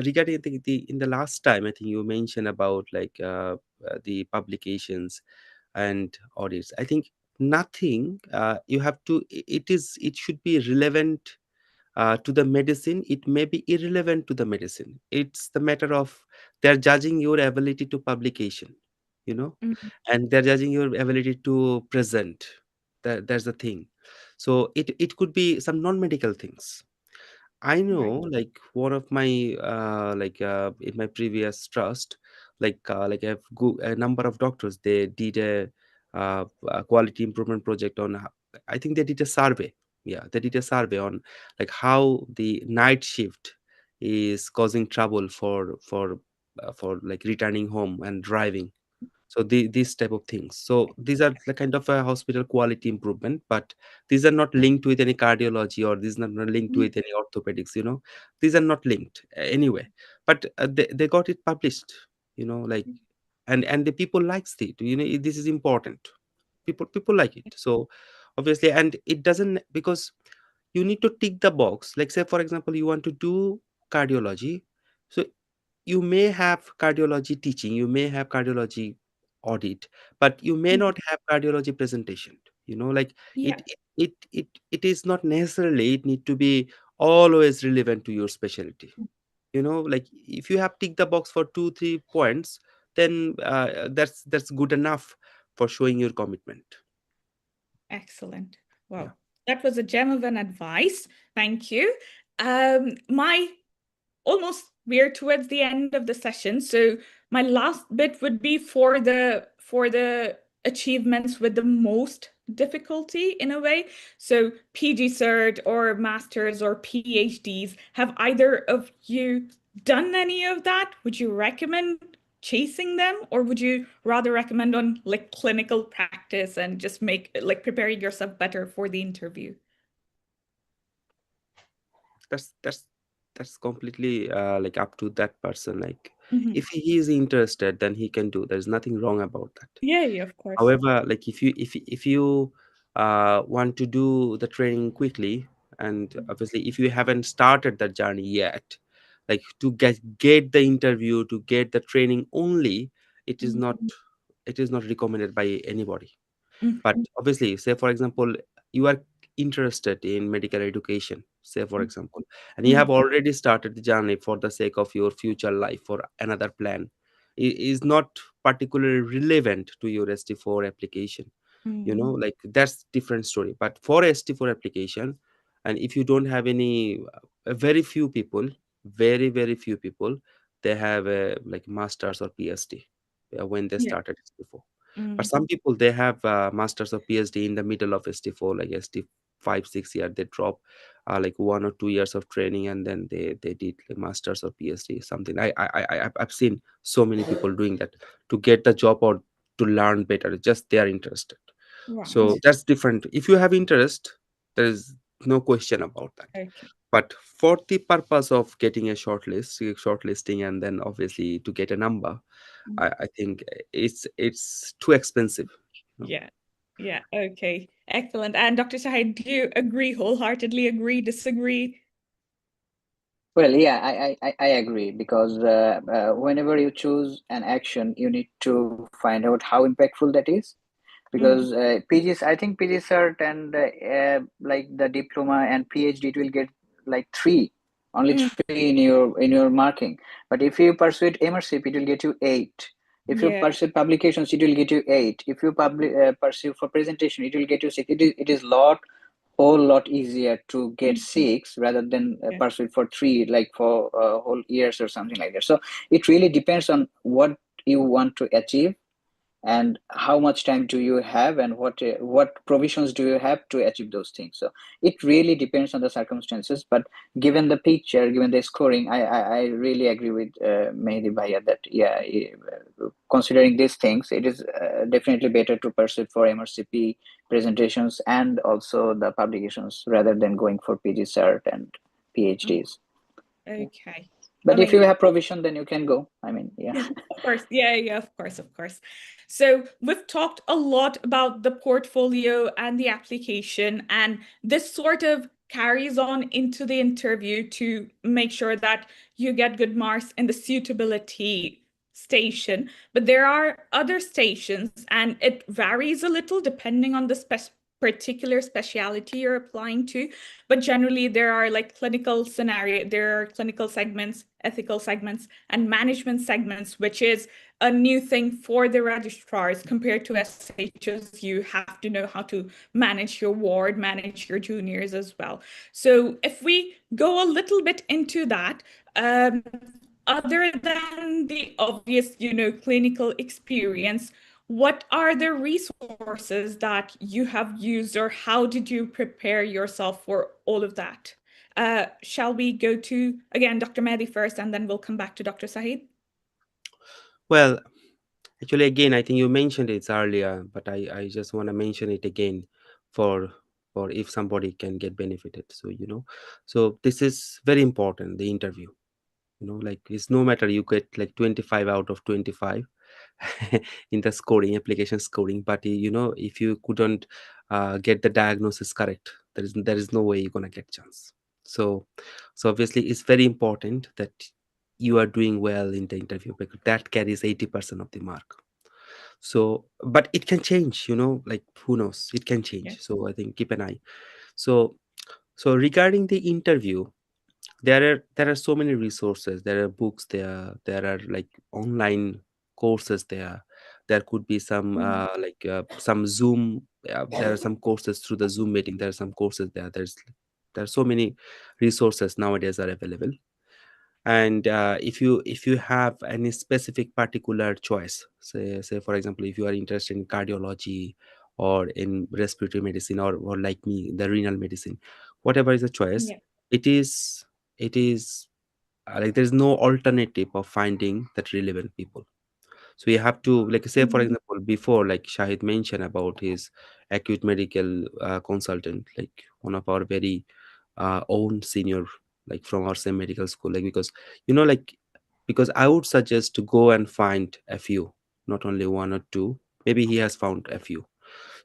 regarding the in the last time, I think you mentioned about like the publications and audits. I think nothing. You have to. It should be relevant to the medicine. It may be irrelevant to the medicine. It's the matter of they're judging your ability to publication, you know Mhm. and they're judging your ability to present. That's the thing. So it could be some non-medical things. I Right. know, like one of my in my previous trust, like I have a number of doctors. They did a quality improvement project on. I think they did a survey. Yeah, they did a survey on like how the night shift is causing trouble for like returning home and driving. So these type of things. So these are the kind of a hospital quality improvement, but these are not linked with any cardiology, or these are not linked Mhm. with any orthopedics. These are not linked anyway. But they got it published, like, and the people likes it. This is important. People like it. So obviously, and it doesn't, because you need to tick the box. Like, say for example, you want to do cardiology. So you may have cardiology teaching, you may have cardiology audit, but you may Mhm. not have cardiology presentation. Like Yeah, it is not necessarily it need to be always relevant to your specialty. Like if you have ticked the box for 2 3 points, then that's good enough for showing your commitment. excellent. Yeah. Wow, that was a gem of an advice. Thank you. My almost we're towards the end of the session, so my last bit would be for the achievements with the most difficulty in a way. So PG Cert or masters or PhDs, have either of you done any of that? Would you recommend chasing them, or would you rather recommend on like clinical practice and just make like preparing yourself better for the interview? That's completely like up to that person. Like Mhm. if he is interested, then he can do. There's nothing wrong about that. Yeah, yeah, of course. However, like if you want to do the training quickly, and obviously if you haven't started that journey yet, like to get the interview, to get the training only, it is not Mhm. it is not recommended by anybody. But Mhm. obviously, say for example, you are interested in medical education, say for example, and you Mhm. have already started the journey for the sake of your future life or another plan, is not particularly relevant to your ST4 application. Mhm. Like that's different story. But for ST4 application, and if you don't have any, very few people, very very few people, they have a like masters or PhD when they Yeah. started ST4. But Mhm. some people, they have masters or PhD in the middle of ST4, like ST5 6 year, they drop like 1 or 2 years of training, and then they did like masters or PhD something. I've seen so many people doing that to get the job or to learn better. Just they are interested. Right. So that's different. If you have interest, there is no question about that. Okay. But for the purpose of getting a shortlisting, and then obviously to get a number, Mhm. I think it's too expensive. Yeah. Yeah. Okay. Excellent. And Dr. Sahid, do you agree, wholeheartedly agree, disagree? Well, yeah, I agree because whenever you choose an action, you need to find out how impactful that is. Mm. Because PGs, I think PG cert and like the diploma and PhD, it will get like three, only Mm. three in your marking. But if you pursue MRCP, it will get you eight. If you Yeah. pursue publications, it will get you eight. If you pursue for presentation, it will get you six. It is whole lot easier to get Mhm. six rather than Yeah. pursue it for three, like for whole years or something like that. So it really depends on what you want to achieve and how much time do you have and what provisions do you have to achieve those things. So it really depends on the circumstances, but given the picture, given the scoring, I really agree with Mehdi Bhaiya that yeah, considering these things, it is definitely better to pursue for MRCP presentations and also the publications rather than going for PG cert and PhDs. Yeah. Okay. But if you Amazing. have provision, then you can go, I mean, yeah. Yeah, of course. Yeah, yeah, of course, of course. So we've talked a lot about the portfolio and the application, and this sort of carries on into the interview to make sure that you get good marks in the suitability station. But there are other stations, and it varies a little depending on the particular specialty you're applying to. But generally, there are like there are clinical segments, ethical segments, and management segments, which is a new thing for the registrars compared to SHOs. You have to know how to manage your ward, manage your juniors as well. So if we go a little bit into that, other than the obvious, clinical experience, what are the resources that you have used, or how did you prepare yourself for all of that? Shall we go to, again, Dr. Mehdi first, and then we'll come back to Dr. Sahid? Well, actually, again, I think you mentioned it earlier, but I just want to mention it again for for if somebody can get benefited. So so this is very important. The interview, like it's no matter you get like 25 out of 25 in the scoring, application scoring, but if you couldn't get the diagnosis correct, there is no way you're gonna get chance. So obviously it's very important that you are doing well in the interview, because that carries 80% of the mark. So, but it can change, like who knows, it can Yeah. change. So I think keep an eye. So, so regarding the interview, there are so many resources. There are books there are like online courses there could be some Mm. some Zoom. There are some courses through the Zoom meeting. There are some courses there are so many resources nowadays are available. And if you have any specific particular choice, say for example, if you are interested in cardiology or in respiratory medicine, or like me, the renal medicine, whatever is the choice, Yeah. it is like there's no alternative of finding that relevant people. So you have to, like, say for Mhm. example, before, like Shahid mentioned about his acute medical consultant, like one of our very own senior, like from our same medical school, like, because like, because I would suggest to go and find a few, not only one or two. Maybe he has found a few.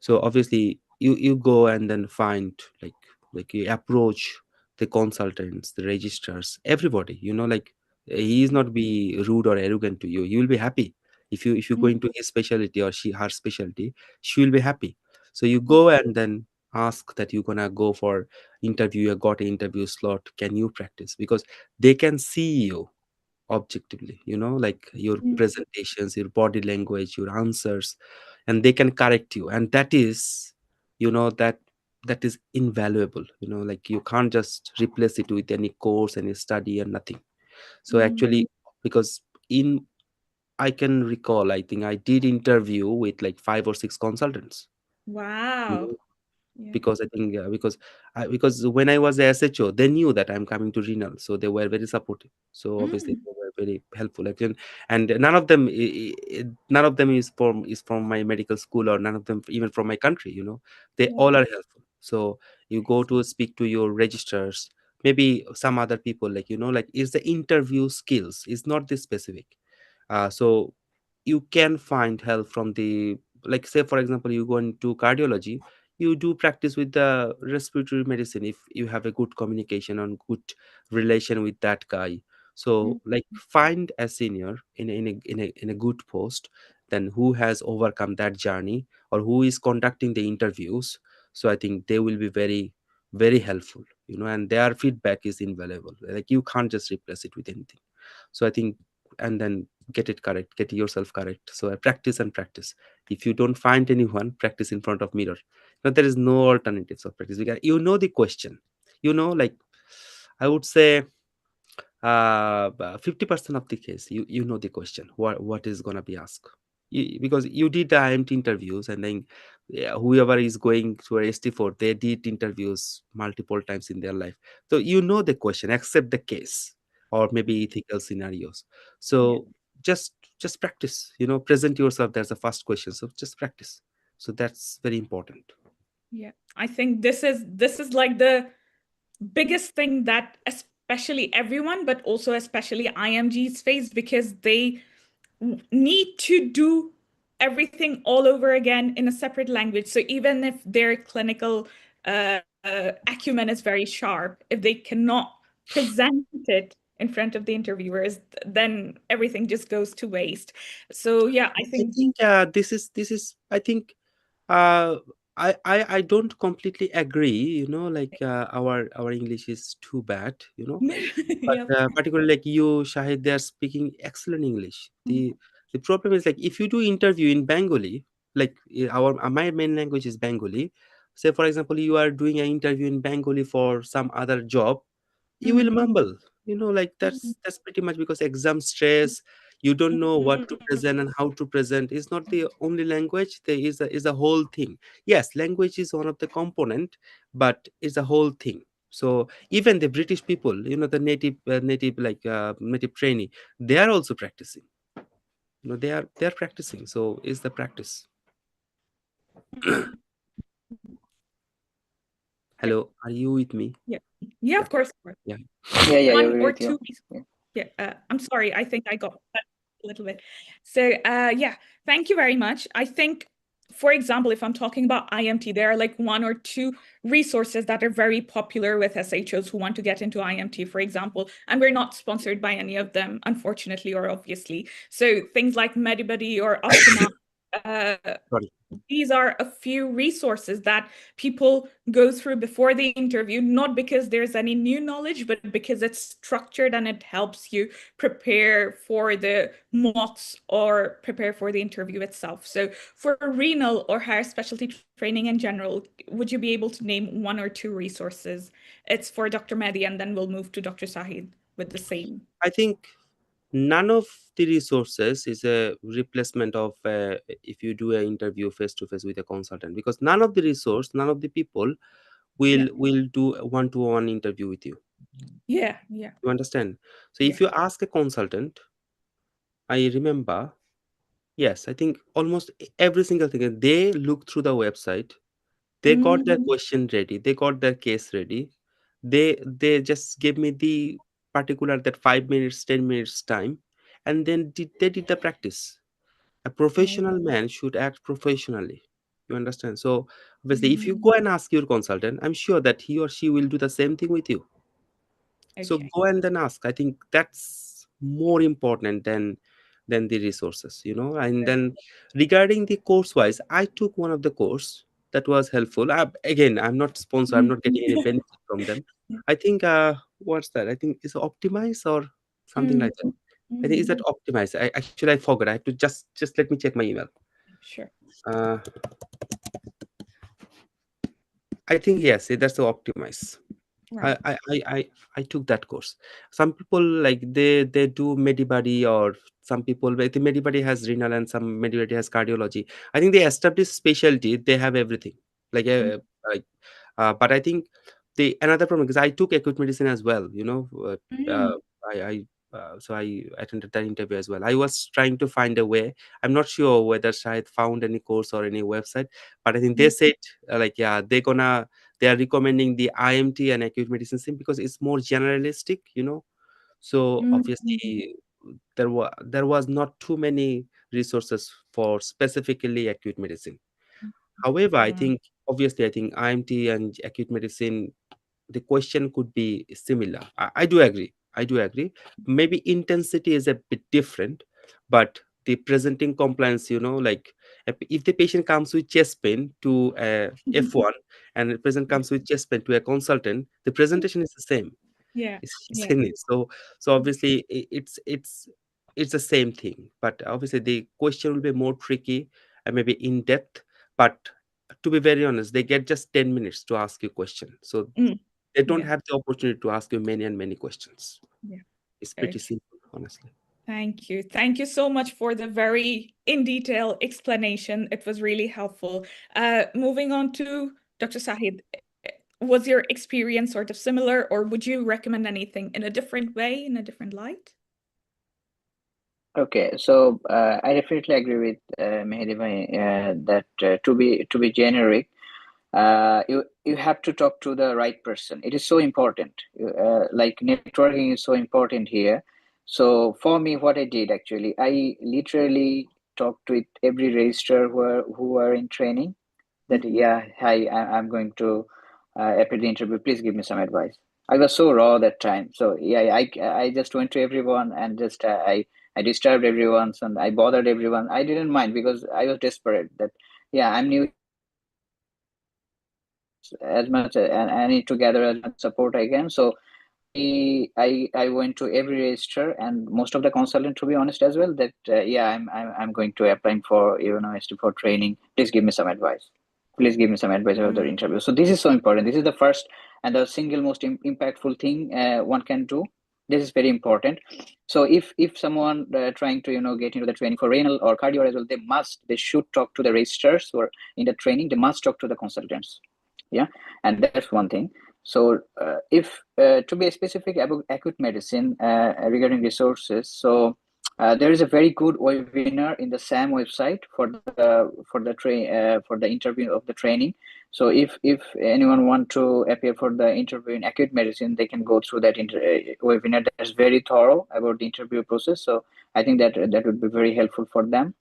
So obviously you go and then find, like you approach the consultants, the registrars, everybody, like he is not be rude or arrogant to you. You will be happy if you go Mm. into his specialty or her specialty. She will be happy. So you Yeah. go and then ask that you're gonna go for interview. You got an interview slot, can you practice? Because they can see you objectively, like your Mm. presentations, your body language, your answers, and they can correct you. And that is, that is invaluable. Like you can't just replace it with any course, any study, and nothing. So Mm. actually, because in I can recall, I think I did interview with like 5 or 6 consultants. you Wow. know Yeah. because I think because when I was a SHO, they knew that I'm coming to Renal, so they were very supportive. So obviously Mm. they were very helpful. Actually, and none of them is from my medical school, or none of them even from my country. They Yeah. all are helpful. So you go to speak to your registrars, maybe some other people, like like, is the interview skills is not this specific. So you can find help from the, like, say for example, you go into cardiology, you do practice with the respiratory medicine if you have a good communication and good relation with that guy. Mm. So like find a senior in a good post, then who has overcome that journey, or who is conducting the interviews. So I think they will be very, very helpful, and their feedback is invaluable. Like you can't just replace it with anything. So I think, and then get it correct, get yourself correct. So I practice and practice. If you don't find anyone, practice in front of mirror. There is no alternatives of practice, because the question, like, I would say 50% of the case, you know the question, what is going to be asked. Because you did the IMT interviews, and then, yeah, whoever is going to a ST4, they did interviews multiple times in their life. So the question, except the case, or maybe ethical scenarios. Yeah. So just practice, present yourself. There's a first question, so just practice. So that's very important. Yeah. I think this is like the biggest thing that especially everyone, but also especially IMGs face, because they need to do everything all over again in a separate language. So even if their clinical acumen is very sharp, if they cannot present it in front of the interviewers, then everything just goes to waste. So yeah, I I think think this is I think uh I don't completely agree, like our English is too bad, but yeah. particularly like you, Shahid, they are speaking excellent English. The problem is, like, if you do interview in Bengali, like, my main language is Bengali. Say for example, you are doing an interview in Bengali for some other job, you will Mhm. mumble, like that's pretty much because exam stress. You don't know what to present and how to present. Is not the only language. There is a whole thing. Yes, language is one of the component, but it's a whole thing. So even the British people, the native, like, native trainee, they are also practicing. They are practicing. So is the practice. Yeah. Hello, are you with me? Yeah. Yeah, Yeah, of course. yeah. Yeah, One you're or with you. two. Yeah. Yeah, I'm sorry. I think I got cut a little bit. So, yeah, thank you very much. I think, for example, if I'm talking about IMT, there are like one or two resources that are very popular with SHOs who want to get into IMT, for example, and we're not sponsored by any of them, unfortunately or obviously. So things like Medibuddy or Optima, Sorry. These are a few resources that people go through before the interview, not because there's any new knowledge, but because it's structured and it helps you prepare for the mocks or prepare for the interview itself. So for renal or higher specialty training in general, would you be able to name one or two resources? It's for Dr. Mehdi, and then we'll move to Dr. Sahid with the same. I think none of the resources is a replacement of if you do an interview face to face with a consultant, because none of the resource, none of the people Yeah, will do a one-to-one interview with you. yeah. You understand? So Yeah. if you ask a consultant, I remember, yes, I think almost every single thing, they look through the website, they got their Mhm. question ready, they got their case ready, they just gave me the particular that 5 minutes, 10 minutes time, and then they did the practice. A professional man should act professionally. You understand? So obviously, if you Mhm. go and ask your consultant, I'm sure that he or she will do the same thing with you. So Okay. go and then ask. I think that's more important than the resources, and then regarding the course wise, I took one of the course that was helpful. Again, I'm not sponsored, I'm Mhm. not getting any benefit from them. I think what's that? I think it's optimize or something like that. Mhm. I think is that Mhm. optimize. I forgot. I have to just let me check my email. Sure. uh I think yes, that's the optimize. I Right. I I I I took that course. Some people like they do Medibody, or some people, like the Medibody has renal and some Medibody has cardiology. I think they established specialty. They have everything. Like like, but I think the another problem, because I took acute medicine as well. Mm. So I attended that interview as well. I was trying to find a way. I'm not sure whether Shahid found any course or any website, but I think they said like, yeah, they are recommending the IMT and acute medicine sim because it's more generalistic. So Mhm. obviously there was not too many resources for specifically acute medicine. However, Mm. I think IMT and acute medicine, the question could be similar. I do agree. I do agree. Maybe intensity is a bit different, but the presenting compliance, like if the patient comes with chest pain to F1 and the patient comes with chest pain to a consultant, the presentation is the same. Yeah. Yeah. Isn't it? So obviously it's the same thing, but obviously the question will be more tricky and maybe in depth. But to be very honest, they get just 10 minutes to ask you question, so Mm. they don't Yeah. have the opportunity to ask you many and many questions. Yeah. It's pretty Okay. simple, honestly. Thank you. Thank you so much for the very in detail explanation. It was really helpful. Moving on to Dr. Sahid, was your experience sort of similar, or would you recommend anything in a different way, in a different light? Okay, so I definitely agree with Mehedi bhai, that to be generic, you have to talk to the right person. It is so important. Like networking is so important here. So for me, what I did actually, I literally talked with every registrar who are in training. That Mhm. yeah, hi, I'm going to appear the interview. Please give me some advice. I was so raw that time. So yeah, I just went to everyone and just I disturbed everyone and I bothered everyone. I didn't mind because I was desperate that yeah, I'm new as much and I need to gather as much support I can. So I went to every register and most of the consultant, to be honest as well, that yeah, I'm going to applying for university for training. Please give me some advice. Please give me some advice about the Mm. interview. So this is so important. This is the first and the single most impactful thing one can do. This is very important. So if someone trying to get into the training for renal or cardio as well, they should talk to the registrars who are in the training. They must talk to the consultants. Yeah, and that's one thing. So if to be specific about acute medicine regarding resources, so there is a very good webinar in the SAM website for the interview of the training. So if anyone want to appear for the interview in acute medicine, they can go through that webinar. That's very thorough about the interview process. So I think that would be very helpful for them.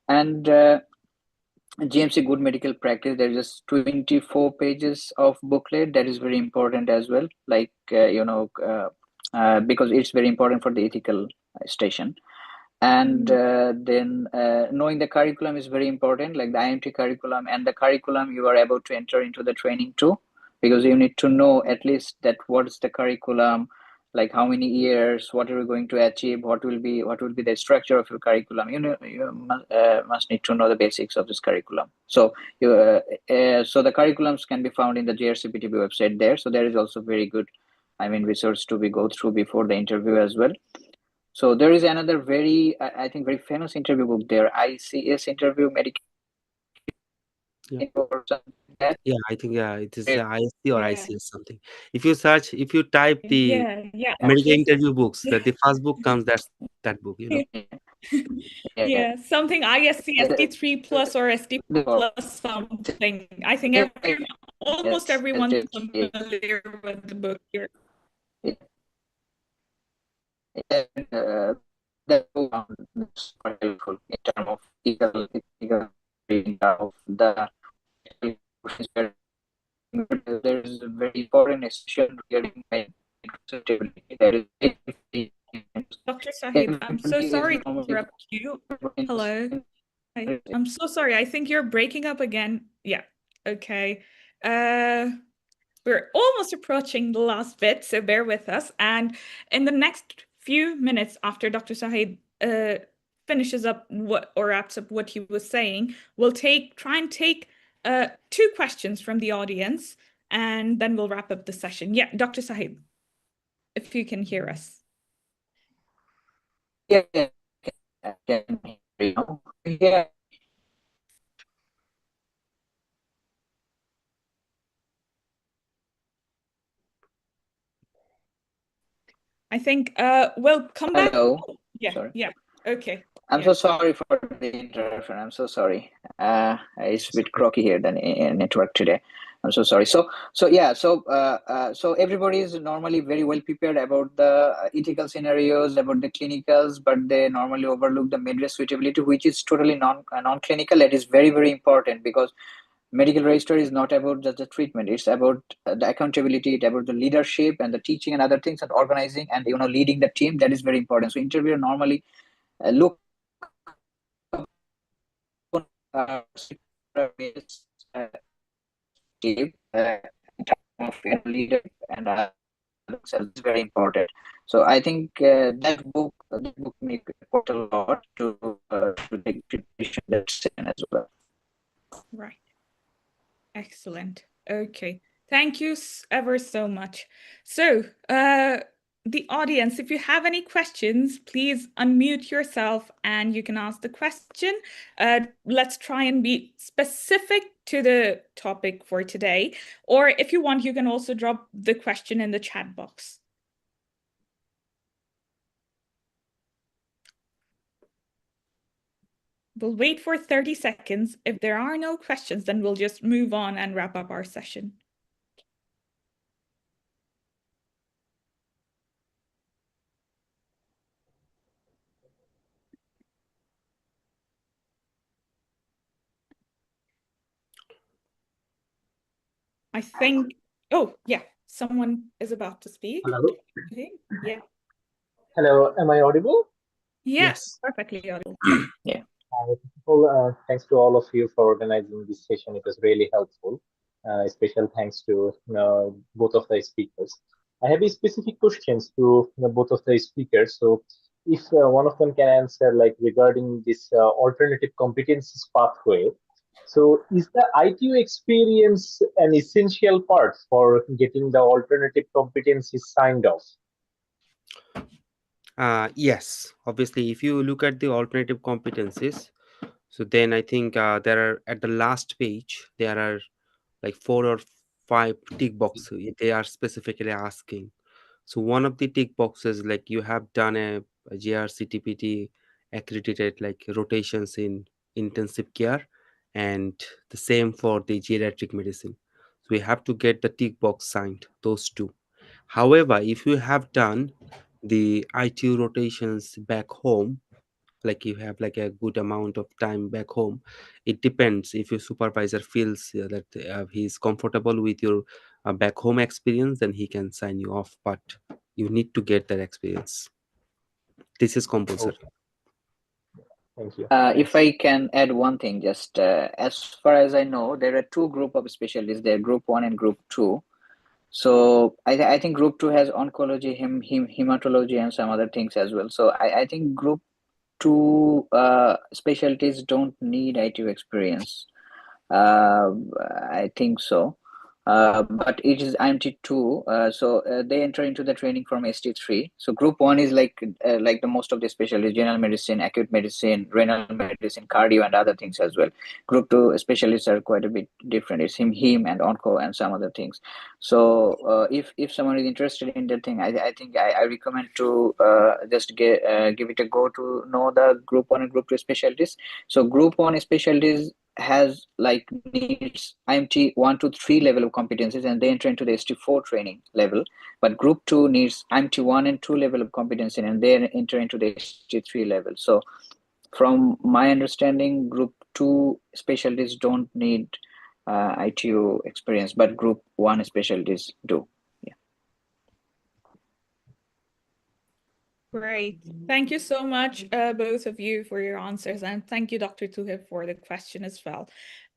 And GMC Good Medical Practice, there is just 24 pages of booklet that is very important as well. Like, because it's very important for the ethical station. And then knowing the curriculum is very important, like the IMT curriculum, and the curriculum you are able to enter into the training too, because you need to know at least that what is the curriculum, like how many years, what are we going to achieve, what will be the structure of your curriculum. You know, you must need to know the basics of this curriculum. So you so the curriculums can be found in the JRCPTB website there. So there is also very good, I mean, research to be go through before the interview as well. So there is another very, I think, very famous interview book there, ICS interview medical Yeah. or something like that. Yeah, I think it is Yeah, ISC or Yeah. ICS something. If you type the Yeah. medical Actually, interview books, yeah. the first book comes, that's that book, you know. yeah, Yeah, something ISC, ST3 plus or ST plus something. I think almost yes, everyone's familiar with the book here. That is quite helpful in terms of ethical reading of the questions. There is a very important section regarding my acceptability. That is Dr. Sahid, I'm so everybody is sorry to normally interrupt you. Hello. Hi. I'm so sorry. I think you're breaking up again. Yeah. Okay. We're almost approaching the last bit, so bear with us. And in the next few minutes after Dr. Sahid finishes up what or wraps up what he was saying, we'll try and take 2 questions from the audience, and then we'll wrap up the session. Yeah, Dr. Sahid, if you can hear us. yeah, I can hear you. Yeah. I think we'll come back. Hello. Yeah, Sorry. yeah. Okay. I'm Yeah. so sorry for the interruption. I'm so sorry. It's a bit croaky here than network today. I'm so sorry. So everybody is normally very well prepared about the ethical scenarios, about the clinicals, but they normally overlook the mid-risk suitability, which is totally non-clinical. That is very, very important, because medical register is not about just the treatment. It's about the accountability, it's about the leadership and the teaching and other things, and organizing and leading the team. That is very important. So interviewer normally look uh, uh, of leader and it's very important. So I think that book make quite a lot to take preparation that session as well. Right. Excellent. Okay. Thank you ever so much. So, the audience, if you have any questions, please unmute yourself and you can ask the question. Let's try and be specific to the topic for today. Or if you want, you can also drop the question in the chat box. We'll wait for 30 seconds. If there are no questions, then we'll just move on and wrap up our session. I think, oh, yeah, someone is about to speak. Hello. Okay. Yeah. Hello. Am I audible? Yes, perfectly audible. Yeah. Well, thanks to all of you for organizing this session. It was really helpful. Special thanks to both of the speakers. I have a specific questions to both of the speakers. So, if one of them can answer, like regarding this alternative competencies pathway. So, is the ITU experience an essential part for getting the alternative competencies signed off? Yes, obviously, if you look at the alternative competencies, so then I think there are at the last page, there are like 4 or 5 tick boxes they are specifically asking. So one of the tick boxes, like you have done a JRCTPT accredited like rotations in intensive care, and the same for the geriatric medicine. So we have to get the tick box signed, those two. However, if you have done the ITU rotations back home, like you have like a good amount of time back home, it depends. If your supervisor feels that he is comfortable with your back home experience, then he can sign you off, but you need to get that experience. This is compulsory. Thank you. If I can add one thing, just as far as I know, there are two group of specialties. There, Group 1 and Group 2. So I think Group 2 has oncology, hematology, and some other things as well. So I think Group 2 specialties don't need ITU experience. I think so. But it is IMT2, so they enter into the training from ST3. So Group 1 is like the most of the specialties: general medicine, acute medicine, renal medicine, cardio, and other things as well. Group 2 specialists are quite a bit different. It's heme and onco and some other things. So if someone is interested in that thing, I think I recommend to just give it a go to know the Group 1 and Group 2 specialties. So Group 1 specialties has like needs IMT 1 to 3 level of competencies, and they enter into the ST4 training level. But Group 2 needs IMT 1 and 2 level of competency, and they enter into the ST3 level. So from my understanding, Group 2 specialties don't need ITU experience, but Group 1 specialties do. Great. Thank you so much, both of you, for your answers. And thank you, Dr. Tuhib, for the question as well.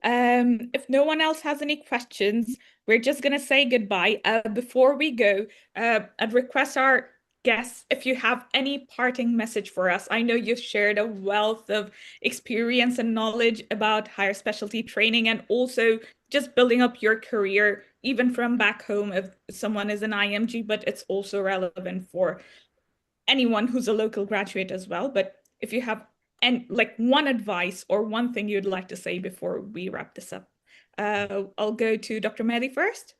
If no one else has any questions, we're just going to say goodbye. Before we go, I'd request our guests, if you have any parting message for us. I know you've shared a wealth of experience and knowledge about higher specialty training and also just building up your career, even from back home if someone is an IMG, but it's also relevant for anyone who's a local graduate as well. But if you have one advice or one thing you'd like to say before we wrap this up, I'll go to Dr. Mehedi first.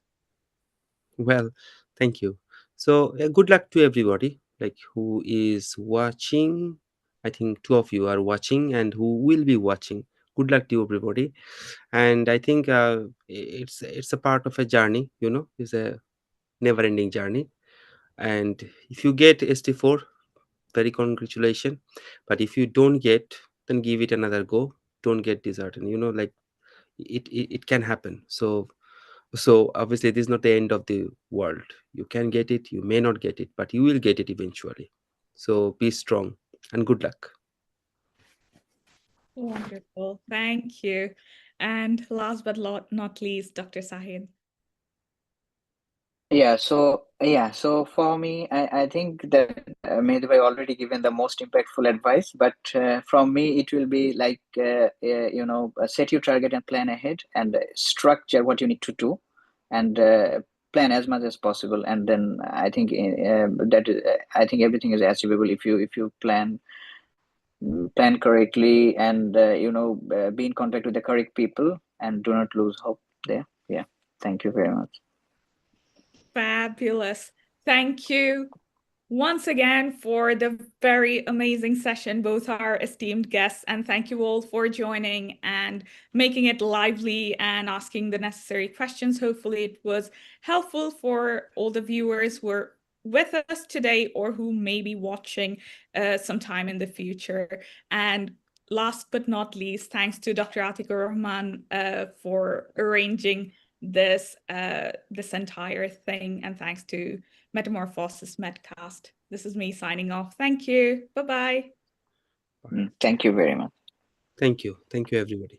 Well, thank you. So good luck to everybody like who is watching. I think two of you are watching and who will be watching. Good luck to everybody. And I think it's a part of a journey, it's a never ending journey. And if you get ST4, very congratulations. But if you don't get, then give it another go. Don't get disheartened, like it can happen. So obviously this is not the end of the world. You can get it, you may not get it, but you will get it eventually. So be strong and good luck. Wonderful. Thank you. And last but not least, Dr. Sahid. So for me, I think that Mehdi bhai already given the most impactful advice, but from me, it will be like, set your target and plan ahead and structure what you need to do and plan as much as possible. And then I think I think everything is achievable if you plan correctly and, be in contact with the correct people and do not lose hope there. Yeah. Thank you very much. Fabulous. Thank you once again for the very amazing session, both our esteemed guests, and thank you all for joining and making it lively and asking the necessary questions. Hopefully it was helpful for all the viewers who are with us today or who may be watching sometime in the future. And last but not least, thanks to Dr. Atikur Rahman for arranging this entire thing, and thanks to Metamorphosis Medcast. This is me signing off. Thank you. Bye-bye. Thank you very much. Thank you everybody.